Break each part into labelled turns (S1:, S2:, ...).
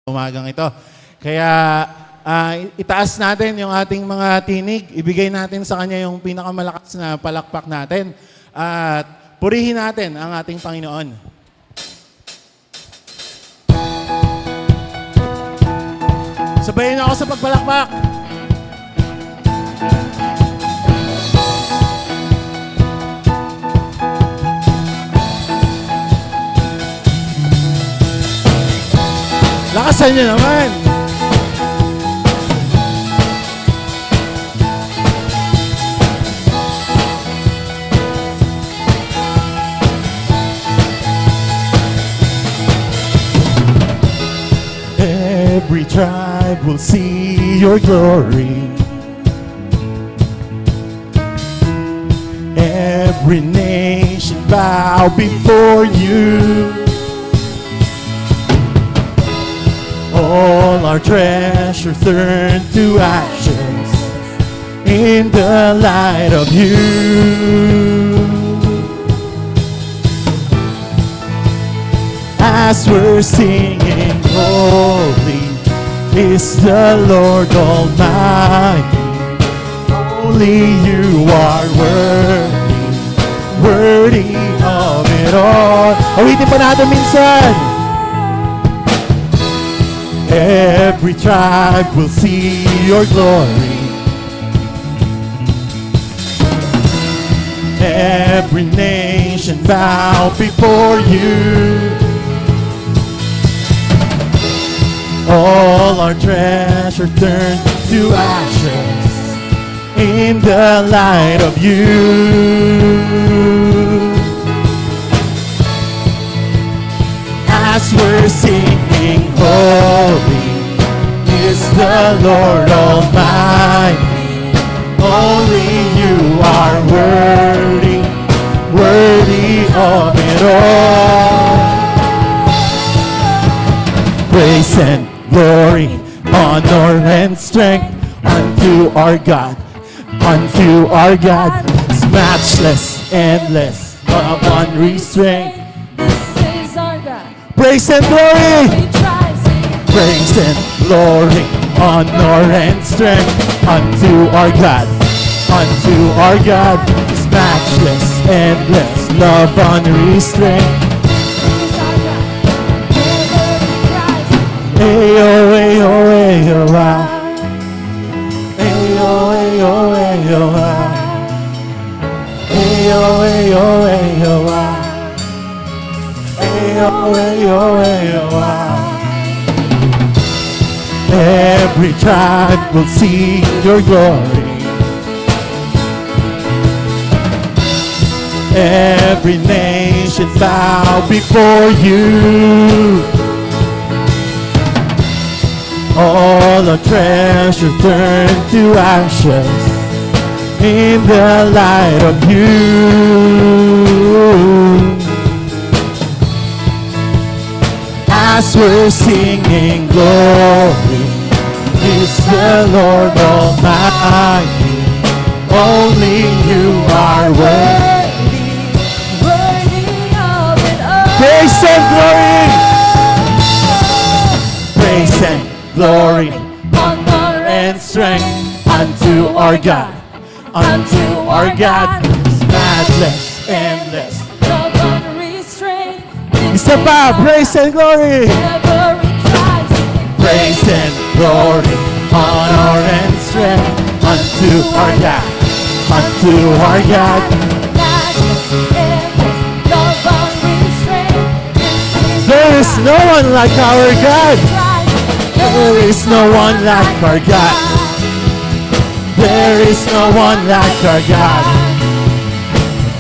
S1: umagang ito. Kaya itaas natin yung ating mga tinig, ibigay natin sa Kanya yung pinakamalakas na palakpak natin at purihin natin ang ating Panginoon. Sabayin ako sa pagpalakpak. Lakasan niyo naman. Every tribe will see your glory. Every nation bow before you. All our treasure turned to ashes in the light of you. As we're singing, holy is the Lord Almighty. Only you are worthy, worthy of it all. Awitin pa natin minsan. Every tribe will see your glory. Every nation bow before you. All our treasure turned to ashes in the light of you. As we're singing, holy is the Lord Almighty. Only you are worthy, worthy of it all. Praise and glory, honor and strength unto our God, unto our God. It's matchless, endless, love unrestrained. Praise and glory, praise and glory, honor and strength unto our God, unto our God. Is matchless, endless, love unrestrained. Ayo, ayo, ayo, ah. Ayo, ayo, ayo, ah. Ayo, ayo, ayo, ah. Every tribe will see your glory. Every nation bow before you. All our treasure turned to ashes in the light of you. As we're singing, glory is the Lord Almighty. Only you are worthy, worthy of it all. Praise and glory, praise and glory, honor and strength unto our God, unto our God. Is matchless, endless, love unrestrained. Isa pa, praise and glory. Praise and glory, honor and strength unto our God, unto our God. There is no one like our God. There is no one like our God. There is no one like our God.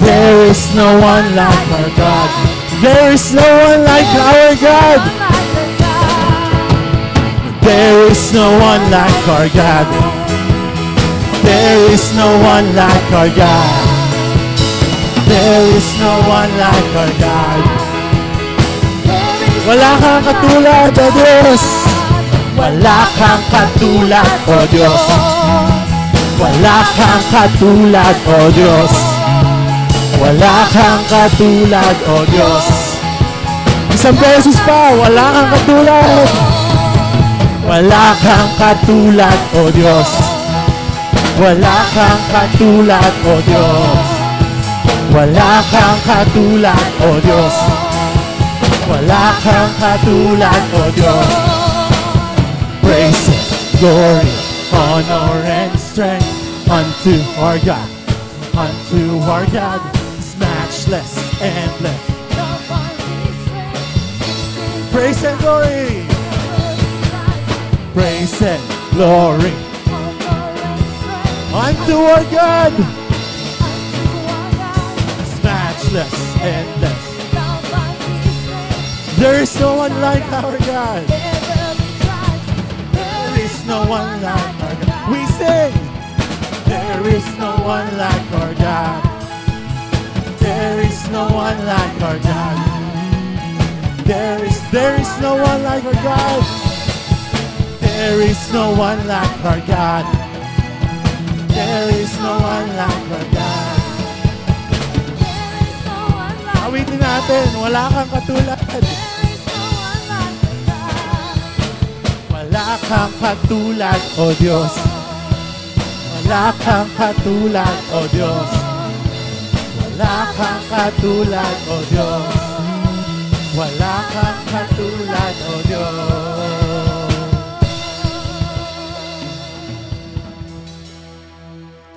S1: There is no one like our God. There is no one like our God. There is no one like our God. There is no one like our God. There is no one like our God. Wala kang katulad, O Diyos. Wala kang katulad, O Diyos. Wala kang katulad, O Diyos. Wala kang katulad, O Diyos. Isang beses pa, wala kang katulad. Wala kang katulad, O Diyos. Wala kang katulad, O Diyos. Wala kang katulad, O Diyos. Wala kang katulad, O Diyos. Praise, glory, honor, and strength unto our God. Unto our God is matchless, endless. Praise and glory. Praise and glory unto our God. It's matchless, endless. There is no one like our God. There is no one like our God. We sing. There is no one like our God. There is no one like our God. There is no one like our God. There is no one like our God. There is no one like our God. Awitin natin, wala kang katulad. Wala kang katulad, O Diyos. Wala kang katulad, O Diyos. Wala kang katulad, O Diyos. Wala kang katulad, O Diyos.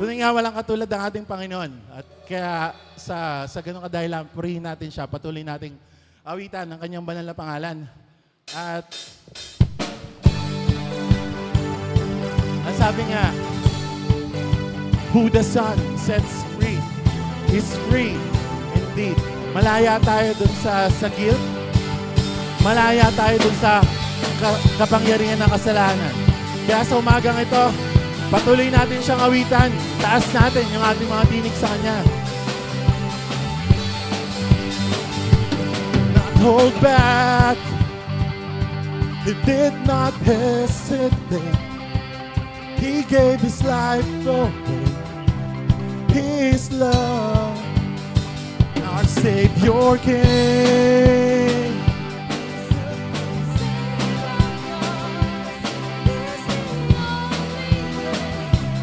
S1: Tunay nga walang katulad ang ating Panginoon. At kaya sa ganung kadahilan, purihin natin siya, patuloy nating awitan ang kanyang banal na pangalan. At ang sabi nga, who the Son sets free is free indeed. Malaya tayo dun sa guilt. Malaya tayo dun sa kapangyarihan ng kasalanan. Kaya sa umagang ito, patuloy natin siyang awitan. Taas natin yung ating mga tinig sa Kanya. Not hold back. He did not hesitate. He gave His life away. His love, our Savior King.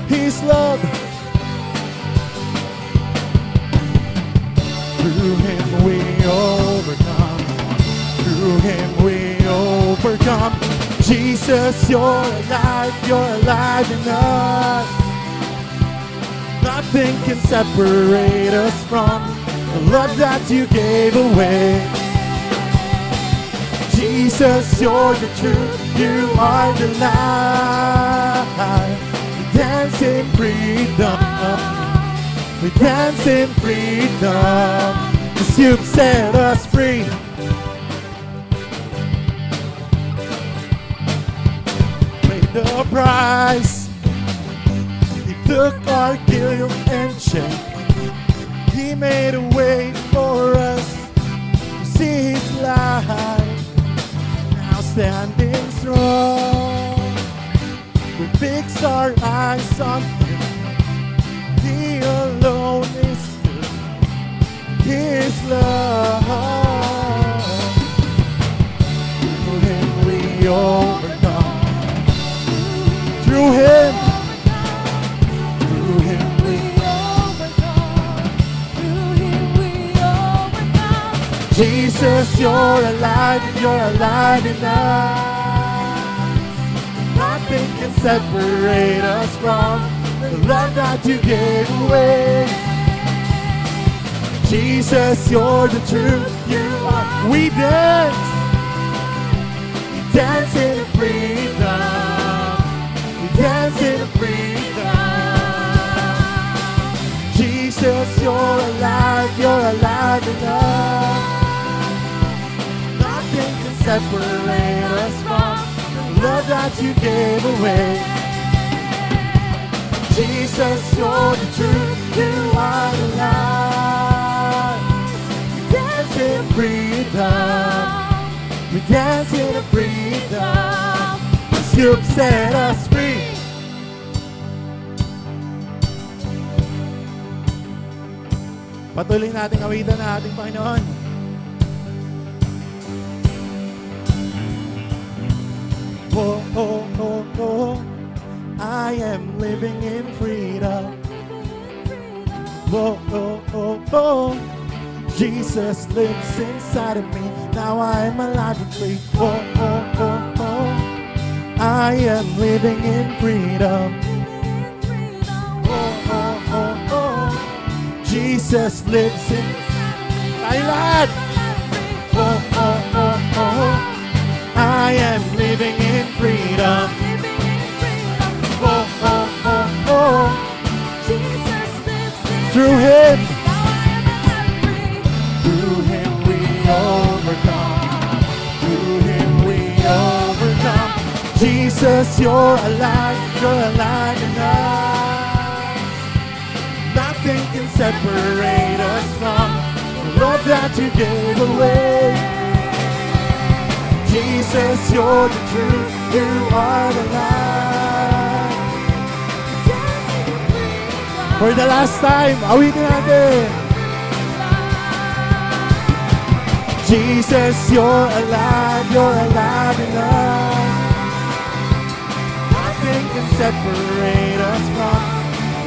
S1: His love, through Him we overcome. Through Him we overcome. Jesus, you're alive in us. Nothing can separate us from the love that you gave away. Jesus, you're the truth, you are the light. We dance in freedom, we dance in freedom, 'cause you've set us free. Pay the price. Took our guilt and shame. He made a way for us to see His light. Now standing strong, we fix our eyes on Him. He alone is good. His love. Through Him we overcome. Through Him. Jesus, you're alive in us. Nothing can separate us from the love that you gave away. Jesus, you're the truth, you are. We dance in freedom. We dance in freedom. Jesus, you're alive in us. Separate us from the love that you gave away. Jesus, you're the truth, you are the light. We dance in freedom, we dance in freedom, 'cause you've set us free. Patuloy nating awitan na ating Panginoon. Oh, oh, am living in freedom. Oh, oh, oh, oh. Jesus lives inside of me. Now I am alive and free. Oh, oh, oh, oh. I am living in freedom. Oh, oh, oh, oh. Jesus lives inside of me. Oh, oh, oh, oh. I am living in freedom. Oh, oh, oh, oh. Through Him. Through Him we overcome. Through Him we overcome. Jesus, you're alive in us. Nothing can separate us from the love that you gave away. Jesus, you're the truth, you are the light. For the last time, awitin natin. Jesus, you're alive in us. Nothing can separate us from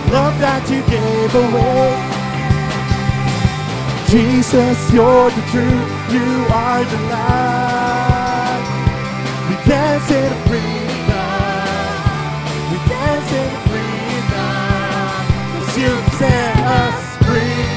S1: the love that you gave away. Jesus, you're the truth, you are the light. We dance in freedom, we dance in freedom, 'cause you set us free.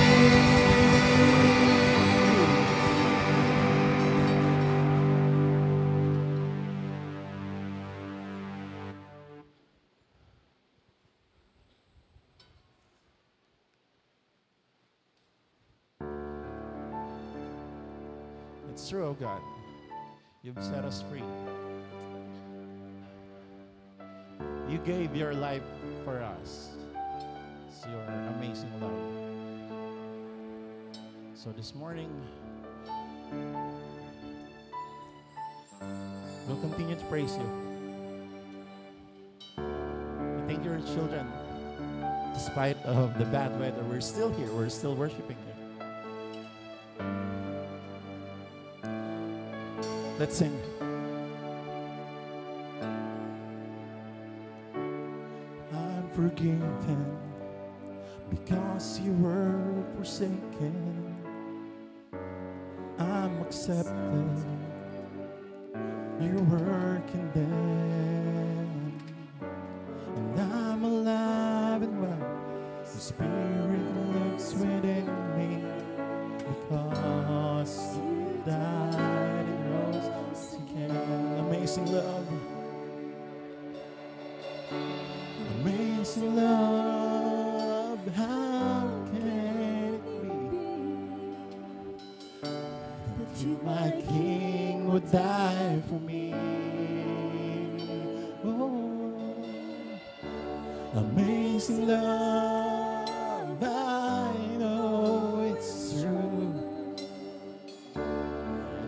S1: It's true, oh God. You've set us free. You gave your life for us. It's your amazing love. So this morning, we'll continue to praise you. We thank your children. Despite of the bad weather, we're still here. We're still worshiping you. Let's sing. I'm forgiven because you were forsaken. I'm accepted. You were condemned. And I'm alive and well. The Spirit lives within me because you died and rose again. Amazing love. Amazing love. How can it be that you, my King, would die for me? Oh, amazing love. I know it's true.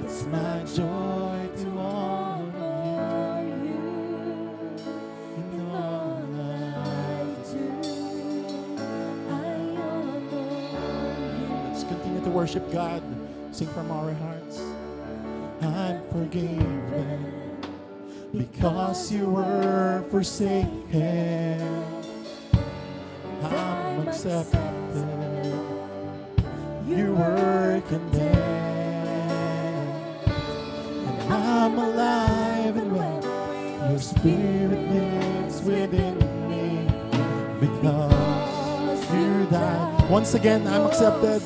S1: It's my joy to honor you in all I do. I honor you. Let's continue to worship God. Sing from our hearts. I'm forgiven because you were forsaken. I'm accepted. You were condemned. And I'm alive and well. Your Spirit lives within me because you died. Once again, I'm accepted.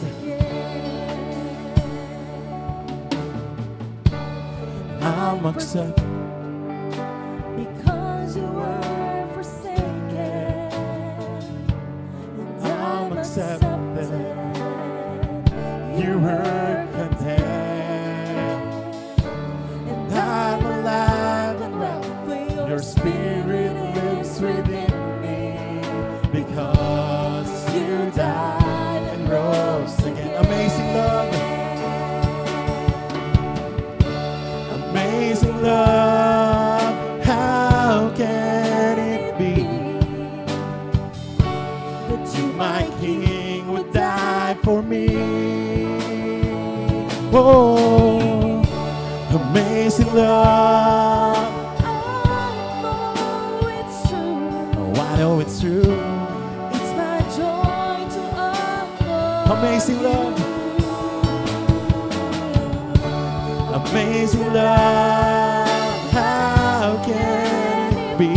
S1: I'm accepted.
S2: Because you were forsaken.
S1: I'm accepted. You were condemned. And I'm alive and well. Your Spirit lives within me because you died and rose again. Amazing love. Amazing love. How can it be that you, my King, would die for me? Oh, amazing love.
S2: I know it's true.
S1: What know it's true.
S2: It's my joy to honor
S1: Amazing love.
S2: you.
S1: Amazing love, how can it be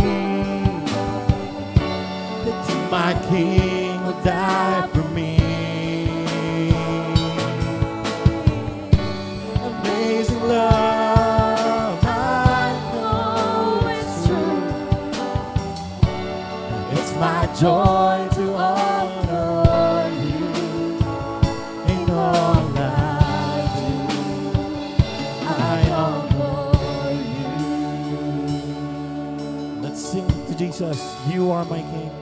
S1: that my King would die for me? Amazing love, I know it's true. It's my joy to honor you in all I do. I honor you. Let's sing to Jesus. You are my King.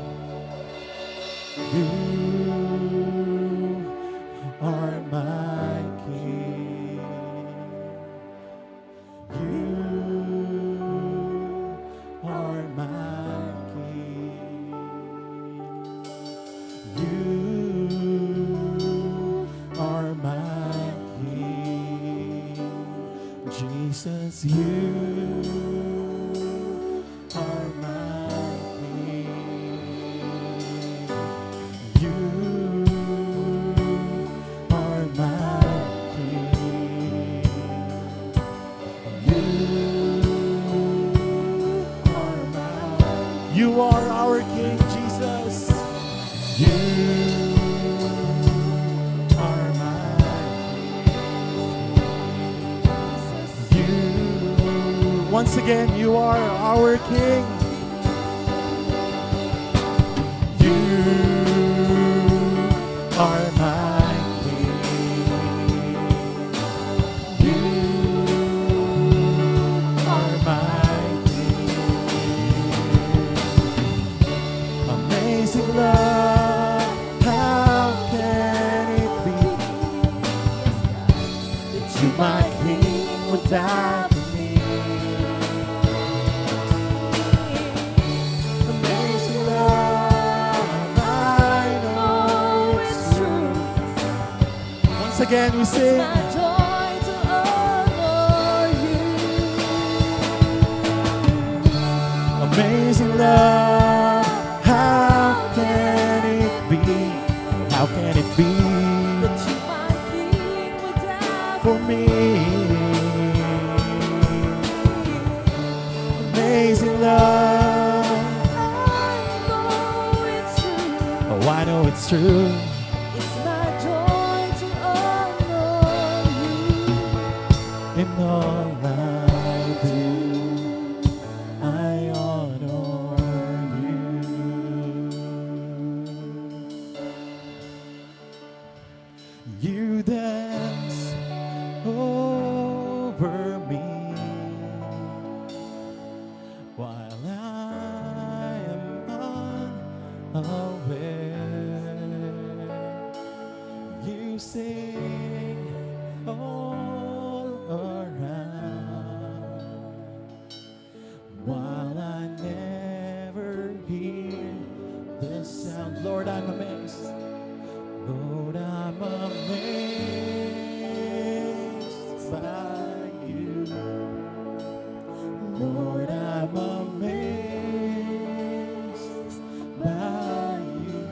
S1: You are my King. You are my King. You are my King. Jesus, you are my King. You are my King. You are my. You are our King, Jesus. You are my King. You. Once again, you are our King. You are my King. You are my King. Amazing love, how can it be that you, my King, would die for me? Amazing love, I know it's true. Once again, we
S2: It's
S1: sing.
S2: my joy to honor you.
S1: Amazing love, how can it be? How can it be
S2: That you, my King, would die
S1: for me? Amazing love,
S2: I know it's true.
S1: oh, I know it's true.
S2: It's my joy to honor you.
S1: In all I do, I honor you. You dance over me while I am unaware. You sing all around while I never hear the sound. Lord, I'm amazed. Lord, I'm amazed by you. Lord, I'm amazed by you.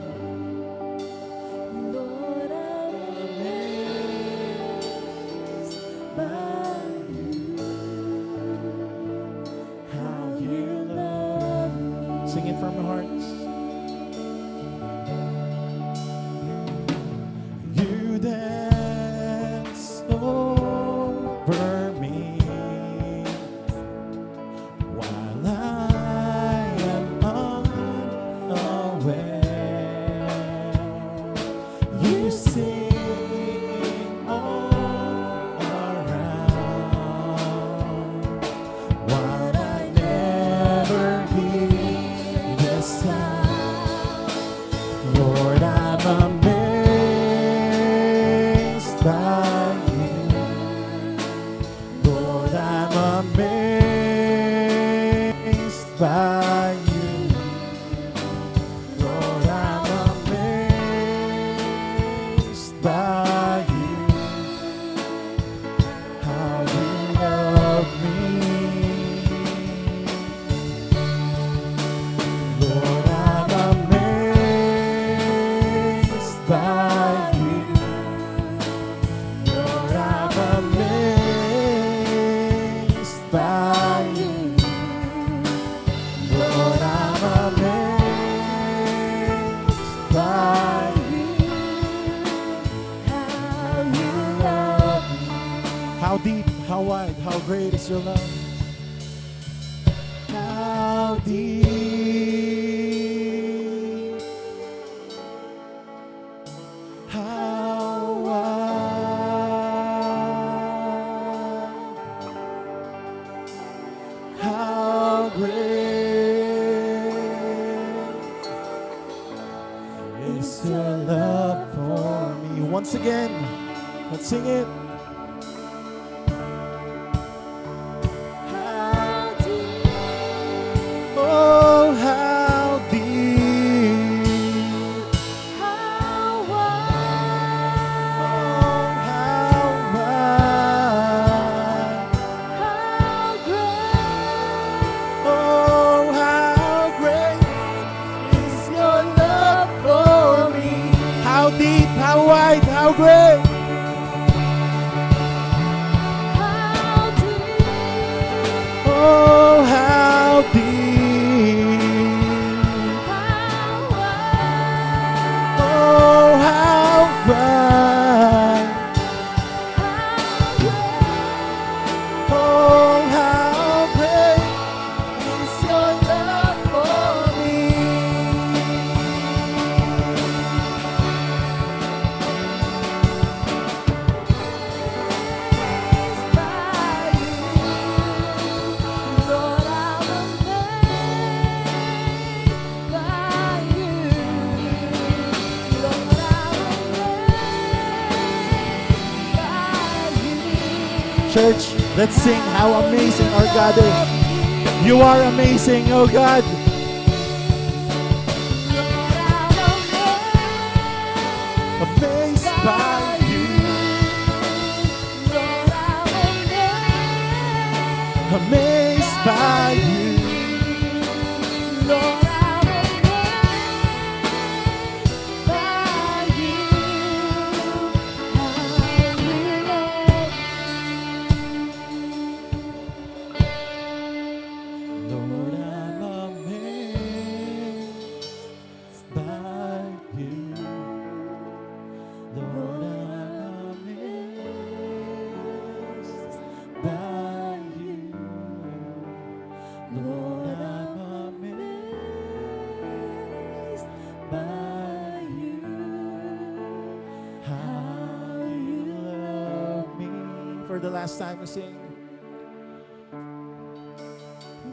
S2: Lord, I'm amazed by you.
S1: How you love me. Sing it from our hearts. You dance over me while I am unaware. You sing all around while I never hear the sound. Lord, I'm amazed by you. Lord, I'm amazed by you. Lord, I'm amazed by you. How you love me. Lord, great is your love. How deep, how wide, how great is your love for me. Once again, let's sing it.
S2: How deep,
S1: Oh, how deep,
S2: how
S1: oh,
S2: wide,
S1: how wide,
S2: how great
S1: oh, how great is your love for me. How deep, how wide, how great.
S2: how deep,
S1: Oh, how deep,
S2: how wide,
S1: oh, how wide,
S2: how great
S1: oh, how great is your love for me. Church, let's sing how amazing our God is. You are amazing, oh God. Amazed by you, amazed by you. Lord, I'm amazed by you. Lord, I'm amazed by you. Lord, I'm amazed by you. How you love me. For the last time we sing.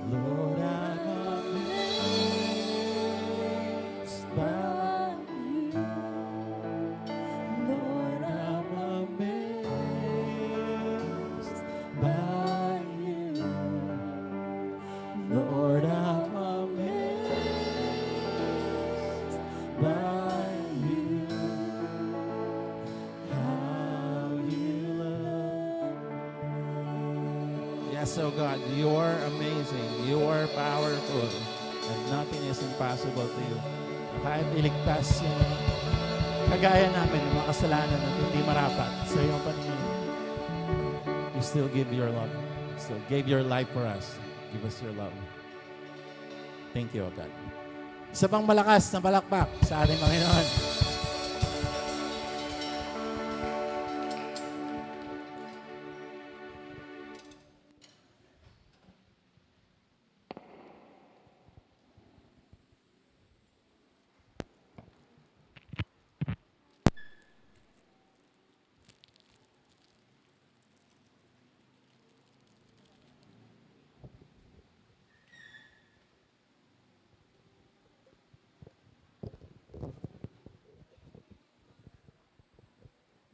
S1: Lord, I'm amazed by you. Lord, I'm amazed by you. Lord, I'm amazed by you. How you love. Yes, oh God, you are amazing. You are powerful. And nothing is impossible to you. Kahit iligtas yung kagaya namin, yung mga kasalanan at hindi marapat sa iyong paningin, you still give your love. You still gave your life for us. Give us your love. Thank you, O God. Isa pang malakas na palakpak sa ating Panginoon.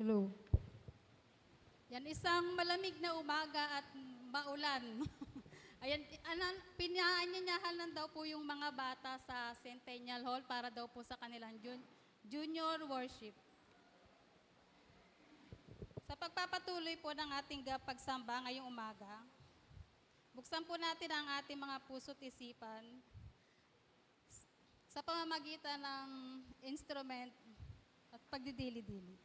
S2: Hello.
S3: Yan isang malamig na umaga at maulan. Ayan, pinaanyanyahan lang daw po yung mga bata sa Centennial Hall para daw po sa kanilang junior worship. Sa pagpapatuloy po ng ating pagsamba ngayong umaga, buksan po natin ang ating mga puso't isipan sa pamamagitan ng instrument at pagdidili-dili.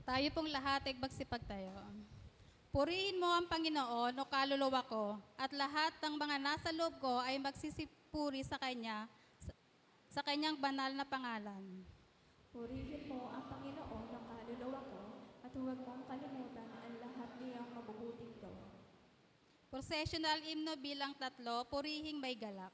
S3: Tayo pong lahat ay magsipagtayo. Purihin mo ang Panginoon o kaluluwa ko, at lahat ng mga nasa loob ko ay magsisipuri sa Kanya, sa Kanyang banal na pangalan.
S2: Purihin mo ang Panginoon ng kaluluwa ko at huwag mong kalimutan ang lahat niyang mabubuting gawa.
S3: Processional hymno bilang 3, purihing may galak.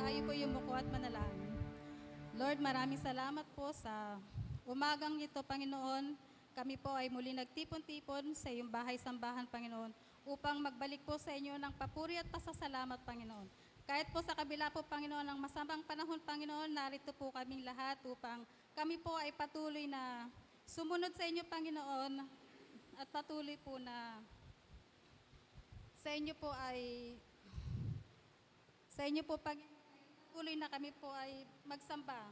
S3: Tayo po yumuko at manalangin. Lord, maraming salamat po sa umagang ito, Panginoon. Kami po ay muli nagtipon-tipon sa iyong bahay-sambahan, Panginoon, upang magbalik po sa inyo ng papuri at pasasalamat, Panginoon. Kahit po sa kabila po, Panginoon, ng masamang panahon, Panginoon, narito po kaming lahat upang kami po ay patuloy na sumunod sa inyo, Panginoon, at patuloy po na sa inyo po, Panginoon, patuloy na kami po ay magsamba.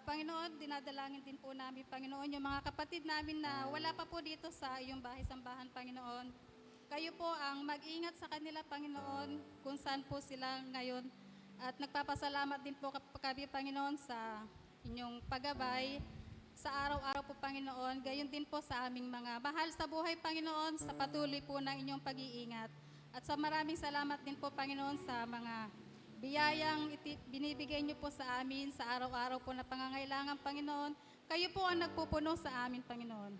S3: Panginoon, dinadalangin din po namin, Panginoon, yung mga kapatid namin na wala pa po dito sa iyong bahay-sambahan, Panginoon. Kayo po ang mag-ingat sa kanila, Panginoon, kung saan po sila ngayon. At nagpapasalamat din po kami, Panginoon, sa inyong paggabay sa araw-araw po, Panginoon. Gayon din po sa aming mga mahal sa buhay, Panginoon, sa patuloy po ng inyong pag-iingat. At sa maraming salamat din po, Panginoon, sa mga biyayang binibigay niyo po sa amin sa araw-araw po na pangangailangan, Panginoon. Kayo po ang nagpupuno sa amin, Panginoon.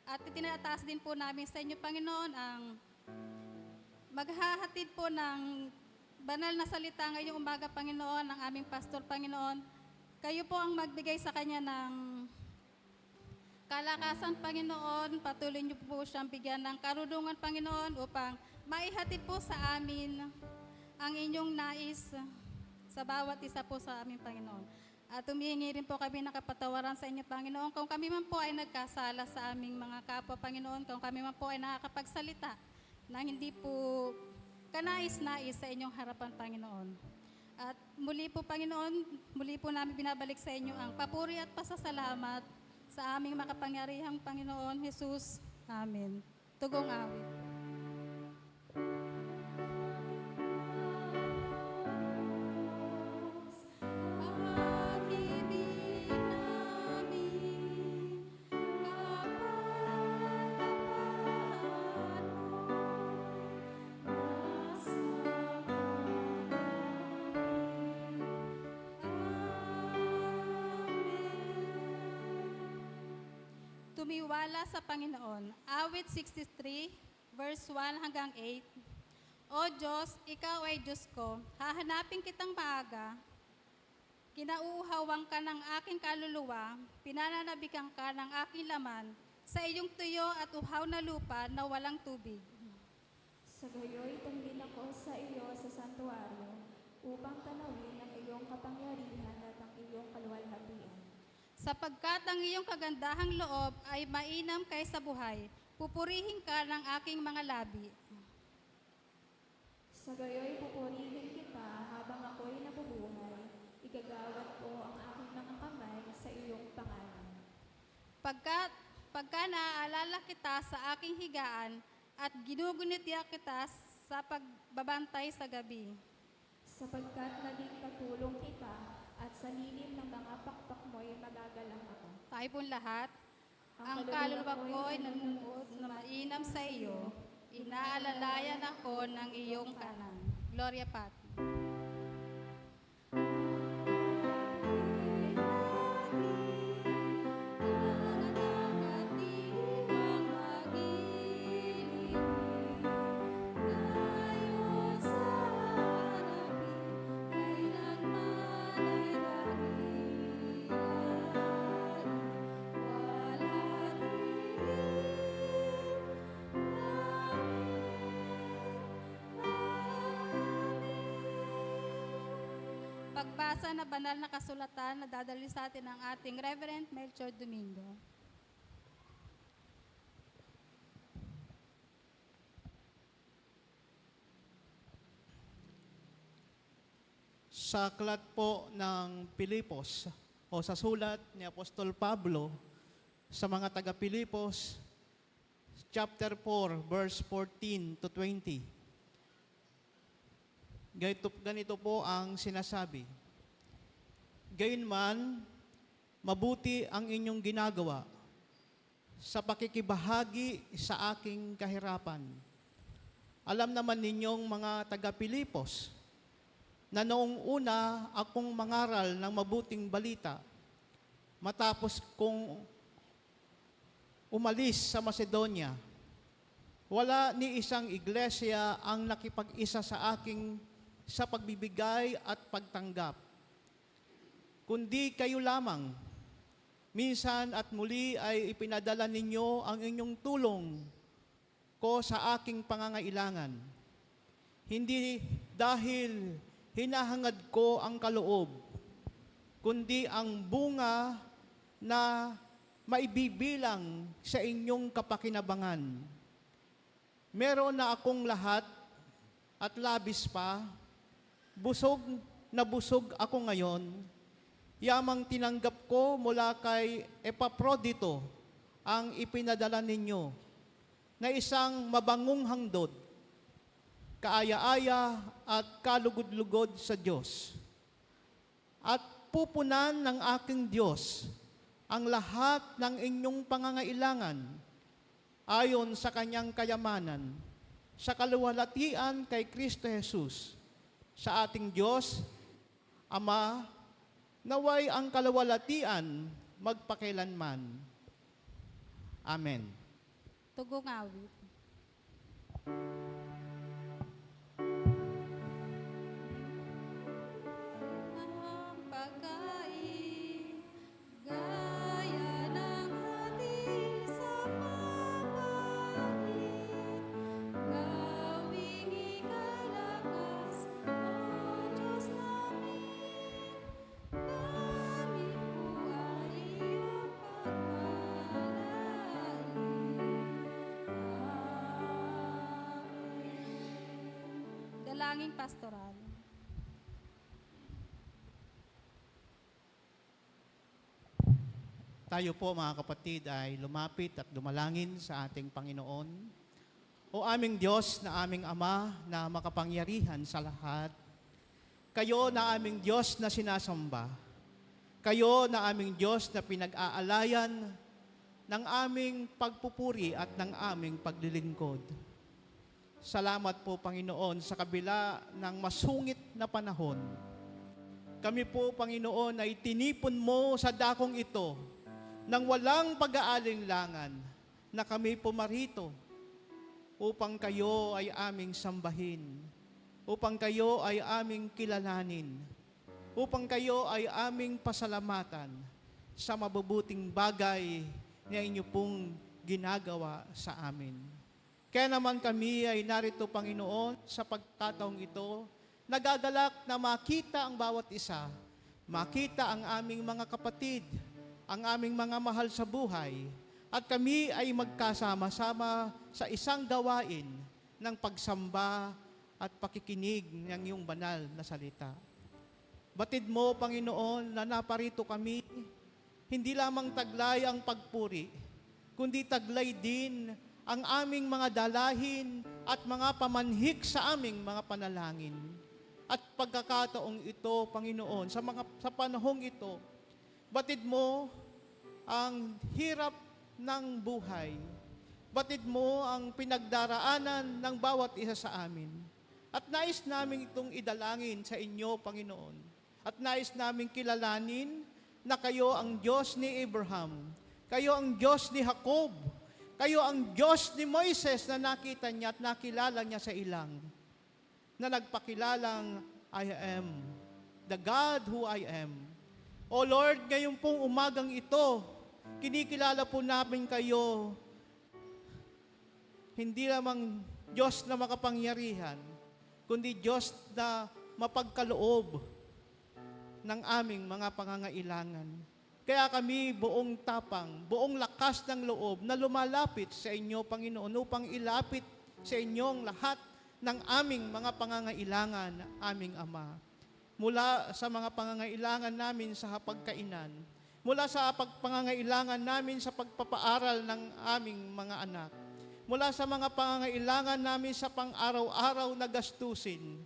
S3: At itinataas din po namin sa inyo, Panginoon, ang maghahatid po ng banal na salita ngayong umaga, Panginoon, ng aming pastor, Panginoon. Kayo po ang magbigay sa kanya ng kalakasan, Panginoon. Patuloy niyo po siyang bigyan ng karunungan, Panginoon, upang maihatid po sa amin ang inyong nais sa bawat isa po sa aming Panginoon. At humihingi rin po kami ng kapatawaran sa inyo, Panginoon, kung kami man po ay nagkasala sa aming mga kapwa, Panginoon, kung kami man po ay nakakapagsalita na hindi po kanais-nais sa inyong harapan, Panginoon. At muli po, Panginoon, muli po namin binabalik sa inyo ang papuri at pasasalamat sa aming makapangyarihang Panginoon Jesus. Amen. Tugong awit. Pag-ibig namin, kapatawaran mo, nasa Amen. Tumiwala sa Panginoon. Awit 63, verse 1 hanggang 8. O Diyos, Ikaw ay Diyos ko. Hahanapin kitang maaga. Kinauuhawan ka ng aking kaluluwa. Pinananabikan ka ng aking laman sa iyong tuyo at uhaw na lupa na walang tubig.
S2: Sa gayoy, tumingin ako sa iyo sa santuaryo upang tanawin ang iyong kapangyarihan at ang iyong kaluwalhatian.
S3: Sapagkat ang iyong kagandahang loob ay mainam kaysa buhay, pupurihin ka ng aking mga labi.
S2: Sa gayoy, pupurihin kita habang ako'y nabubuhay. Igagawad ko ang aking mga kamay sa iyong pangalan.
S3: Pagka naaalala kita sa aking higaan at ginugunitya kita sa pagbabantay sa gabi.
S2: Sapagkat naging katulong kita at sa lilim ng mga pakpak mo'y magagalang ako.
S3: Tayo pong lahat, ang
S2: kaluluwa
S3: kaluluwa ko'y nanunood na mainam sa iyo, inaalalayan ako ng iyong kanan. Gloria Patri. Pagbasa na banal na kasulatan na dadali sa atin ng ating Reverend Melchor Domingo.
S4: Sa aklat po ng Pilipos o sa sulat ni Apostol Pablo sa mga taga-Pilipos, chapter 4, verse 14 to 20. Ganito po ang sinasabi. Gayunman, mabuti ang inyong ginagawa sa pakikibahagi sa aking kahirapan. Alam naman ninyong mga taga-Pilipos na noong una akong mangaral ng mabuting balita matapos kong umalis sa Macedonia. Wala ni isang iglesia ang nakipag-isa sa aking sa pagbibigay at pagtanggap, kundi kayo lamang. Minsan at muli ay ipinadala ninyo ang inyong tulong ko sa aking pangangailangan. Hindi dahil hinahangad ko ang kaloob, kundi ang bunga na maibibilang sa inyong kapakinabangan. Meron na akong lahat at labis pa. Busog na busog ako ngayon, yamang tinanggap ko mula kay Epaprodito ang ipinadala ninyo na isang mabangong handog, kaaya-aya at kalugod-lugod sa Diyos. At pupunan ng aking Diyos ang lahat ng inyong pangangailangan ayon sa kanyang kayamanan, sa kaluwalhatian kay Kristo Jesus. Sa ating Diyos, Ama, naway ang kaluwalhatian magpakailanman. Amen.
S3: Tugong awit. Ang pagkain, gaya ng hati sa pagkain, gawing ikalakas, O Diyos namin, kami po ay iyong pagpalain. panalangin pastoral.
S4: Tayo po mga kapatid ay lumapit at dumalangin sa ating Panginoon. O aming Diyos na aming Ama na makapangyarihan sa lahat, kayo na aming Diyos na sinasamba, kayo na aming Diyos na pinag-aalayan ng aming pagpupuri at ng aming paglilingkod. Salamat po Panginoon sa kabila ng masungit na panahon. Kami po Panginoon ay tinipon mo sa dakong ito nang walang pag-aalinlangan na kami pumarito upang kayo ay aming sambahin, upang kayo ay aming kilalanin, upang kayo ay aming pasalamatan sa mabubuting bagay na inyo pong ginagawa sa amin. Kaya naman kami ay narito, Panginoon, sa pagkataong ito, nagagalak na makita ang bawat isa, makita ang aming mga kapatid, ang aming mga mahal sa buhay, at kami ay magkasama-sama sa isang gawain ng pagsamba at pakikinig ng iyong banal na salita. Batid mo, Panginoon, na naparito kami, hindi lamang taglay ang pagpuri, kundi taglay din ang aming mga dalahin at mga pamanhik sa aming mga panalangin. At pagkakataong ito, Panginoon, sa panahong ito, batid mo ang hirap ng buhay. Batid mo ang pinagdaraanan ng bawat isa sa amin. At nais namin itong idalangin sa inyo, Panginoon. At nais namin kilalanin na kayo ang Diyos ni Abraham, kayo ang Diyos ni Jacob, kayo ang Diyos ni Moises na nakita niya at nakilala niya sa ilang, na nagpakilalang I am, the God who I am. O Lord, ngayon pong umagang ito, kinikilala po namin kayo, hindi lamang Diyos na makapangyarihan, kundi Diyos na mapagkaloob ng aming mga pangangailangan. Kaya kami buong tapang, buong lakas ng loob na lumalapit sa inyo, Panginoon, upang ilapit sa inyong lahat ng aming mga pangangailangan, aming Ama. Mula sa mga pangangailangan namin sa hapagkainan, mula sa pangangailangan namin sa pagpapaaral ng aming mga anak, mula sa mga pangangailangan namin sa pang-araw-araw na gastusin.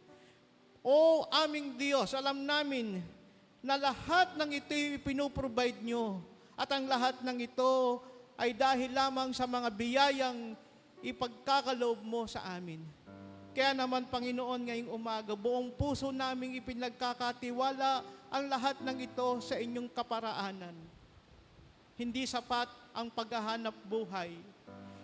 S4: O aming Diyos, alam namin na lahat ng ito pinuprovide nyo at ang lahat ng ito ay dahil lamang sa mga biyayang ipagkakaloob mo sa amin. Kaya naman, Panginoon, ngayong umaga, buong puso naming ipinagkakatiwala ang lahat ng ito sa inyong kaparaanan. Hindi sapat ang paghahanap buhay.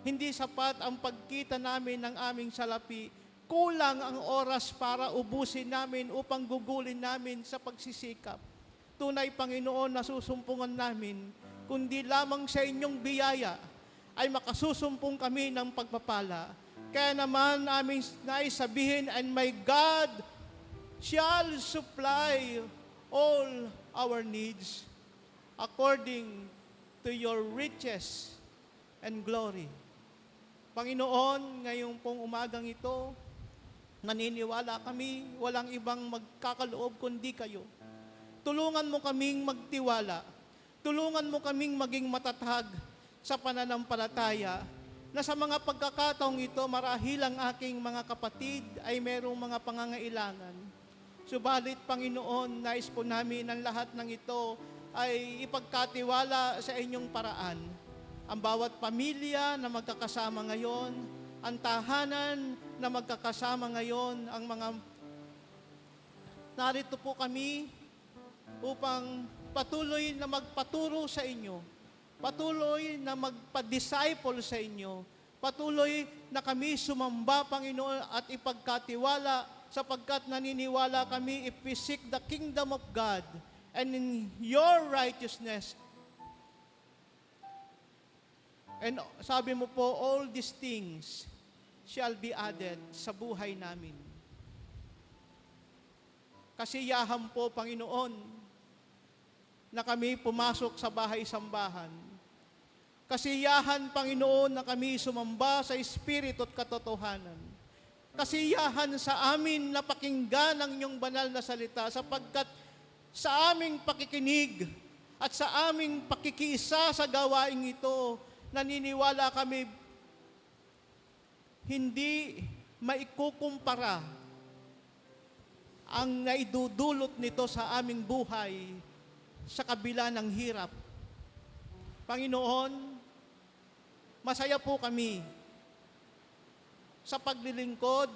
S4: Hindi sapat ang pagkita namin ng aming salapi. Kulang ang oras para ubusin namin upang gugulin namin sa pagsisikap. Tunay, Panginoon, nasusumpungan namin, kundi lamang sa inyong biyaya ay makasusumpong kami ng pagpapala. Kaya naman aming nais sabihin, and my God shall supply all our needs according to your riches and glory. Panginoon, ngayong pong umagang ito, naniniwala kami, walang ibang magkakaloob kundi kayo. Tulungan mo kaming magtiwala. Tulungan mo kaming maging matatag sa pananampalataya, na sa mga pagkakataong ito, marahil ang aking mga kapatid ay merong mga pangangailangan. Subalit, Panginoon, nais po namin ang lahat ng ito ay ipagkatiwala sa inyong paraan. Ang bawat pamilya na magkakasama ngayon, ang tahanan na magkakasama ngayon, ang mga narito po kami upang patuloy na magpaturo sa inyo, patuloy na magpa-disciple sa inyo, patuloy na kami sumamba, Panginoon, at ipagkatiwala sapagkat naniniwala kami, if we seek the kingdom of God and in your righteousness, and sabi mo po, all these things shall be added sa buhay namin. Kasiyahan po, Panginoon, na kami pumasok sa bahay-sambahan. Kasiyahan, Panginoon, na kami sumamba sa Espiritu at katotohanan. kasiyahan sa amin na pakinggan ang inyong banal na salita sapagkat sa aming pakikinig at sa aming pakikiisa sa gawaing ito, naniniwala kami hindi maikukumpara ang naidudulot nito sa aming buhay sa kabila ng hirap. Panginoon, masaya po kami sa paglilingkod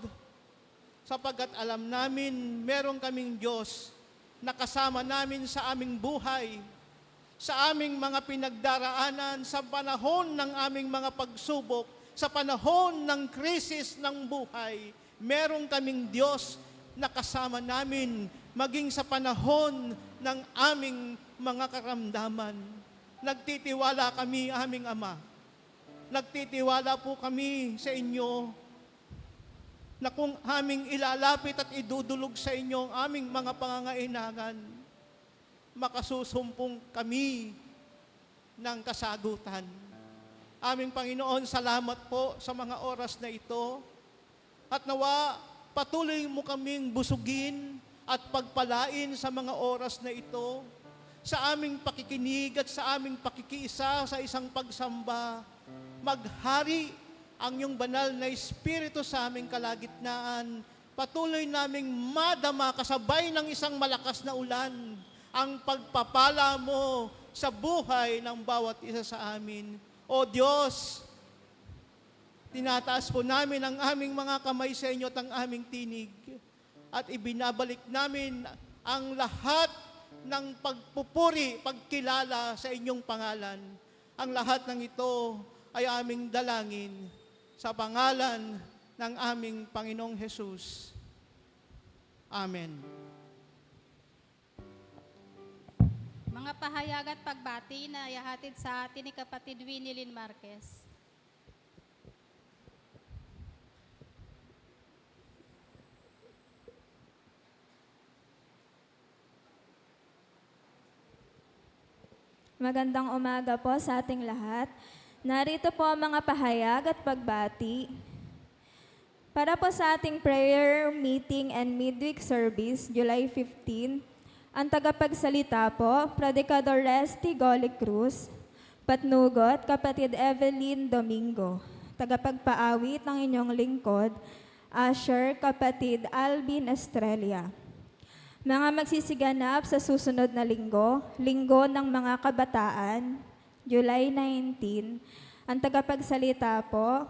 S4: sapagkat alam namin meron kaming Diyos na kasama namin sa aming buhay, sa aming mga pinagdaraanan, sa panahon ng aming mga pagsubok, sa panahon ng krisis ng buhay. Meron kaming Diyos na kasama namin maging sa panahon ng aming mga karamdaman. Nagtitiwala kami, aming Ama. Nagtitiwala po kami sa inyo na kung aming ilalapit at idudulog sa inyo ang aming mga pangangailangan, makasusumpong kami ng kasagutan. Aming Panginoon, salamat po sa mga oras na ito at nawa patuloy mo kaming busugin at pagpalain sa mga oras na ito, sa aming pakikinig at sa aming pakikiisa sa isang pagsamba. Maghari ang iyong banal na Espiritu sa aming kalagitnaan. Patuloy naming madama kasabay ng isang malakas na ulan ang pagpapala mo sa buhay ng bawat isa sa amin. O Diyos, tinataas po namin ang aming mga kamay sa inyo at ang aming tinig at ibinabalik namin ang lahat ng pagpupuri, pagkilala sa inyong pangalan. Ang lahat ng ito ay aming dalangin sa pangalan ng aming Panginoong Hesus. Amen.
S3: Mga pahayag at pagbati na ihahatid sa atin ni Kapatid Winnie Lynn Marquez.
S2: Magandang umaga po sa ating lahat. Narito po ang mga pahayag at pagbati. Para po sa ating prayer meeting and midweek service, July 15, ang tagapagsalita po, Predicador Resty Goli Cruz, Patnugot, Kapatid Evelyn Domingo, tagapagpaawit ng inyong lingkod, Asher, Kapatid Alvin Estrella. Mga magsisiganap sa susunod na linggo, Linggo ng mga Kabataan, July 19, ang tagapagsalita po,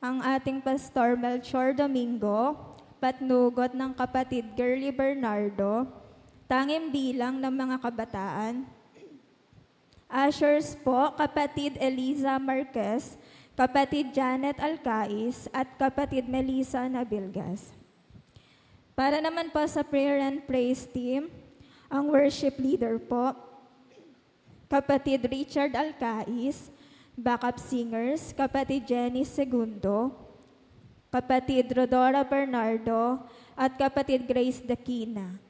S2: ang ating Pastor Melchor Domingo, patnugot ng Kapatid Girly Bernardo, tanging bilang ng mga kabataan. Ushers po, Kapatid Eliza Marquez, Kapatid Janet Alcais, at Kapatid Melissa Nabilgas. Para naman po sa prayer and praise team, ang worship leader po, Kapatid Richard Alcais, backup singers, Kapatid Jenny Segundo, Kapatid Rodora Bernardo, at Kapatid Grace Dakina.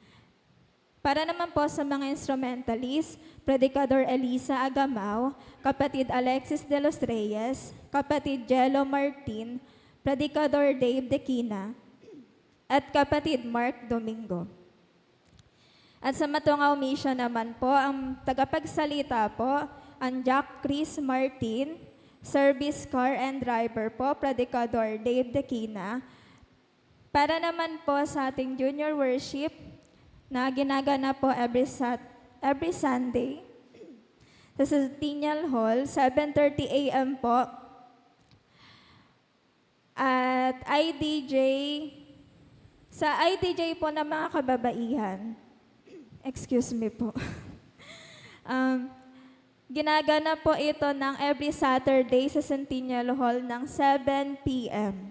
S2: Para naman po sa mga instrumentalists, Predicador Elisa Agamao, Kapatid Alexis de los Reyes, Kapatid Jello Martin, Predicador Dave Dakina, at Kapatid Mark Domingo. At sa Matungaw Mission naman po, ang tagapagsalita po, ang Jack Chris Martin, Service Car and Driver po, Predicador Dave Dakina. Para naman po sa ating junior worship, na ginagana po every Sunday, sa Centennial Hall, 7:30 a.m. po, at sa IDJ po ng mga kababaihan. Excuse me po. Ginagana po ito ng every Saturday sa Centennial Hall ng 7 p.m.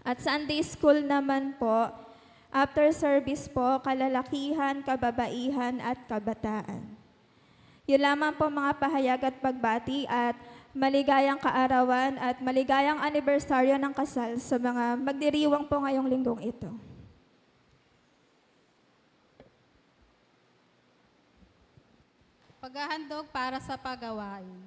S2: At Sunday School naman po, after service po, kalalakihan, kababaihan, at kabataan. Yun lamang po mga pahayag at pagbati at maligayang kaarawan at maligayang anibersaryo ng kasal sa mga magdiriwang po ngayong linggong ito.
S3: Paghahandog para sa pagawain.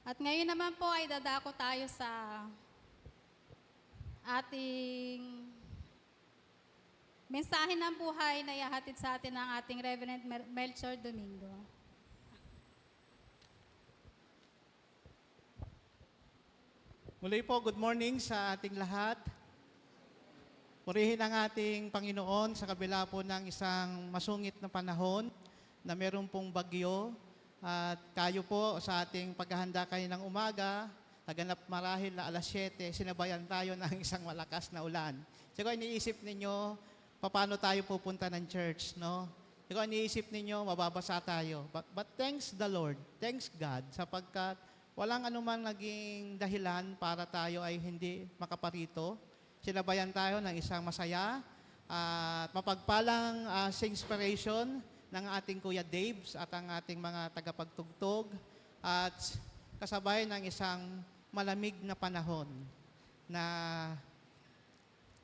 S3: At ngayon naman po ay dadako tayo sa ating mensahe ng buhay na ihahatid sa atin ng ating Reverend Melchor Domingo.
S4: Muli po, good morning sa ating lahat. Purihin ang ating Panginoon sa kabila po ng isang masungit na panahon na meron pong bagyo. At kayo po sa ating paghahanda kayo ng umaga, naganap marahil na alas 7, sinabayan tayo ng isang malakas na ulan. Siguro iniisip ninyo, paano tayo pupunta ng church, no? Siguro iniisip ninyo, mababasa tayo. But thanks the Lord, thanks God, sapagkat walang anumang naging dahilan para tayo ay hindi makaparito. Sinabayan tayo ng isang masaya at mapagpalang inspiration ng ating Kuya Daves at ang ating mga tagapagtugtog at kasabay ng isang malamig na panahon na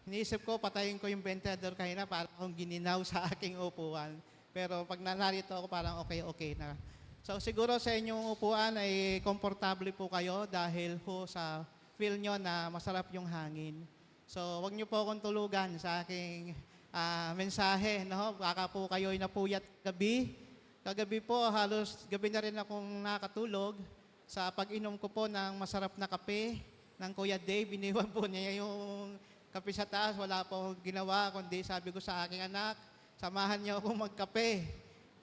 S4: iniisip ko, patayin ko yung ventilador kanina para akong gininaw sa aking upuan. Pero pag nanarito ako, parang okay na. So siguro sa inyong upuan ay komportable po kayo dahil po sa feel nyo na masarap yung hangin. So wag nyo po akong tulugan sa aking mensahe. No? Baka po kayo'y napuyat gabi. Kagabi po, halos gabi na rin akong nakatulog sa pag-inom ko po ng masarap na kape ng Kuya Dave. Iniwan po niya yung kape sa taas. Wala po akong ginawa, kundi sabi ko sa aking anak, samahan niyo akong magkape.